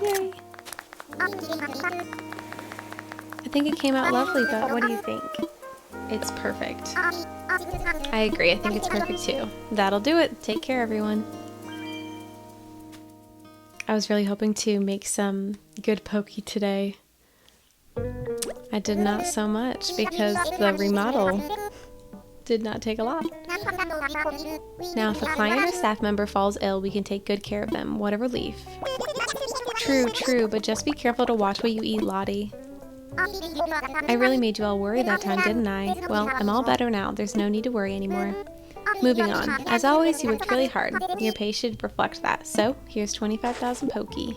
Yay! I think it came out lovely, but what do you think? It's perfect. I agree, I think it's perfect too. That'll do it. Take care, everyone. I was really hoping to make some good pokey today. I did not so much because the remodel did not take a lot. Now, if a client or staff member falls ill, we can take good care of them. What a relief. True, but just be careful to watch what you eat, Lottie. I really made you all worry that time, didn't I? Well, I'm all better now. There's no need to worry anymore. Moving on. As always, you worked really hard. Your pay should reflect that. So, here's 25,000 pokey.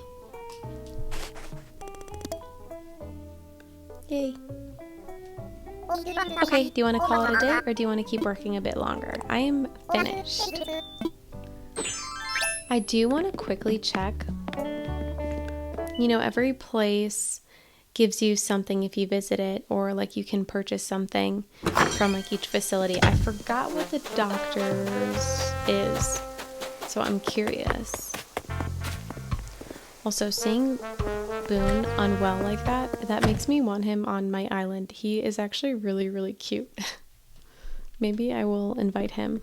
Yay. Okay, do you want to call it a day or do you want to keep working a bit longer? I am finished. I do want to quickly check You know, every place gives you something if you visit it, or like you can purchase something from like each facility. I forgot what the doctor's is, so I'm curious. Also, seeing Boone unwell like that makes me want him on my island. He is actually really, really cute. Maybe I will invite him.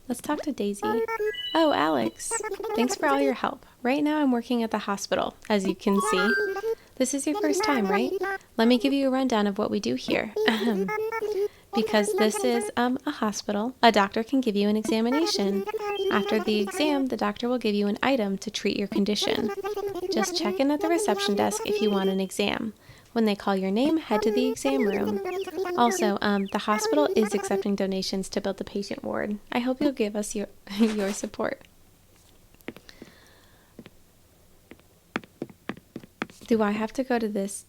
Let's talk to Daisy. Oh, Alex. Thanks for all your help. Right now I'm working at the hospital, as you can see. This is your first time, right? Let me give you a rundown of what we do here. Because this is a hospital, a doctor can give you an examination. After the exam, the doctor will give you an item to treat your condition. Just check in at the reception desk if you want an exam. When they call your name, head to the exam room. Also, the hospital is accepting donations to build the patient ward. I hope you'll give us your support. Do I have to go to this?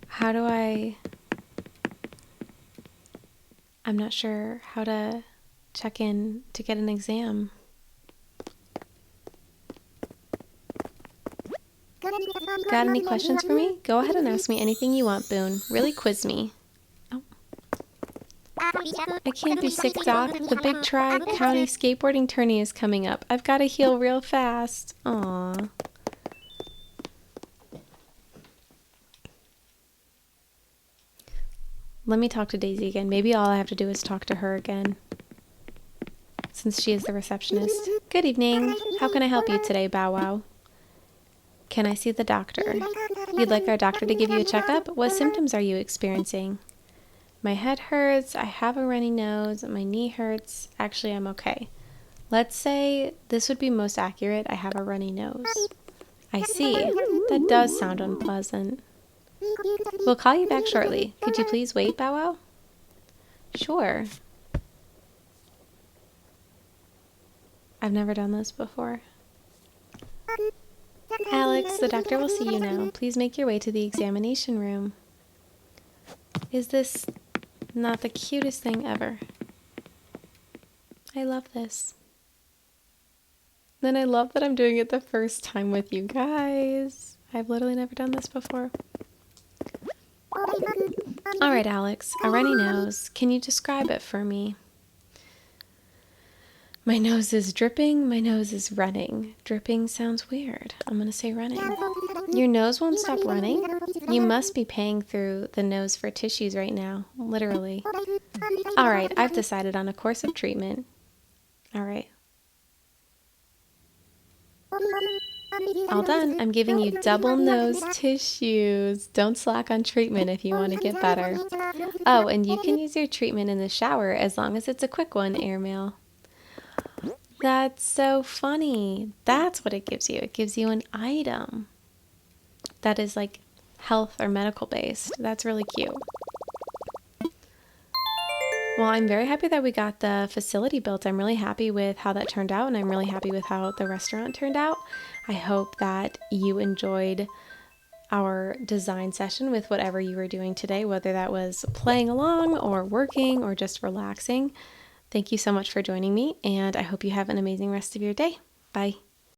How do I'm not sure how to check in to get an exam. Got any questions for me? Go ahead and ask me anything you want, Boone. Really quiz me. Oh. I can't be sick, Doc. The big Tri-County skateboarding tourney is coming up. I've got to heal real fast. Aww. Let me talk to Daisy again. Maybe all I have to do is talk to her again, since she is the receptionist. Good evening. How can I help you today, Bow Wow? Can I see the doctor? You'd like our doctor to give you a checkup? What symptoms are you experiencing? My head hurts. I have a runny nose. My knee hurts. Actually, I'm okay. Let's say this would be most accurate. I have a runny nose. I see. That does sound unpleasant. We'll call you back shortly. Could you please wait, Bow Wow? Sure. I've never done this before. Alex, the doctor will see you now. Please make your way to the examination room. Is this not the cutest thing ever? I love this. Then I love that I'm doing it the first time with you guys. I've literally never done this before. Alright, Alex, a runny nose. Can you describe it for me? My nose is dripping, my nose is running. Dripping sounds weird. I'm gonna say running. Your nose won't stop running? You must be paying through the nose for tissues right now, literally. Alright, I've decided on a course of treatment. Alright. All done. I'm giving you double nose tissues. Don't slack on treatment if you want to get better. Oh, and you can use your treatment in the shower as long as it's a quick one, Airmail. That's so funny. That's what it gives you. It gives you an item that is like health or medical based. That's really cute. Well, I'm very happy that we got the facility built. I'm really happy with how that turned out, and I'm really happy with how the restaurant turned out. I hope that you enjoyed our design session with whatever you were doing today, whether that was playing along or working or just relaxing. Thank you so much for joining me, and I hope you have an amazing rest of your day. Bye.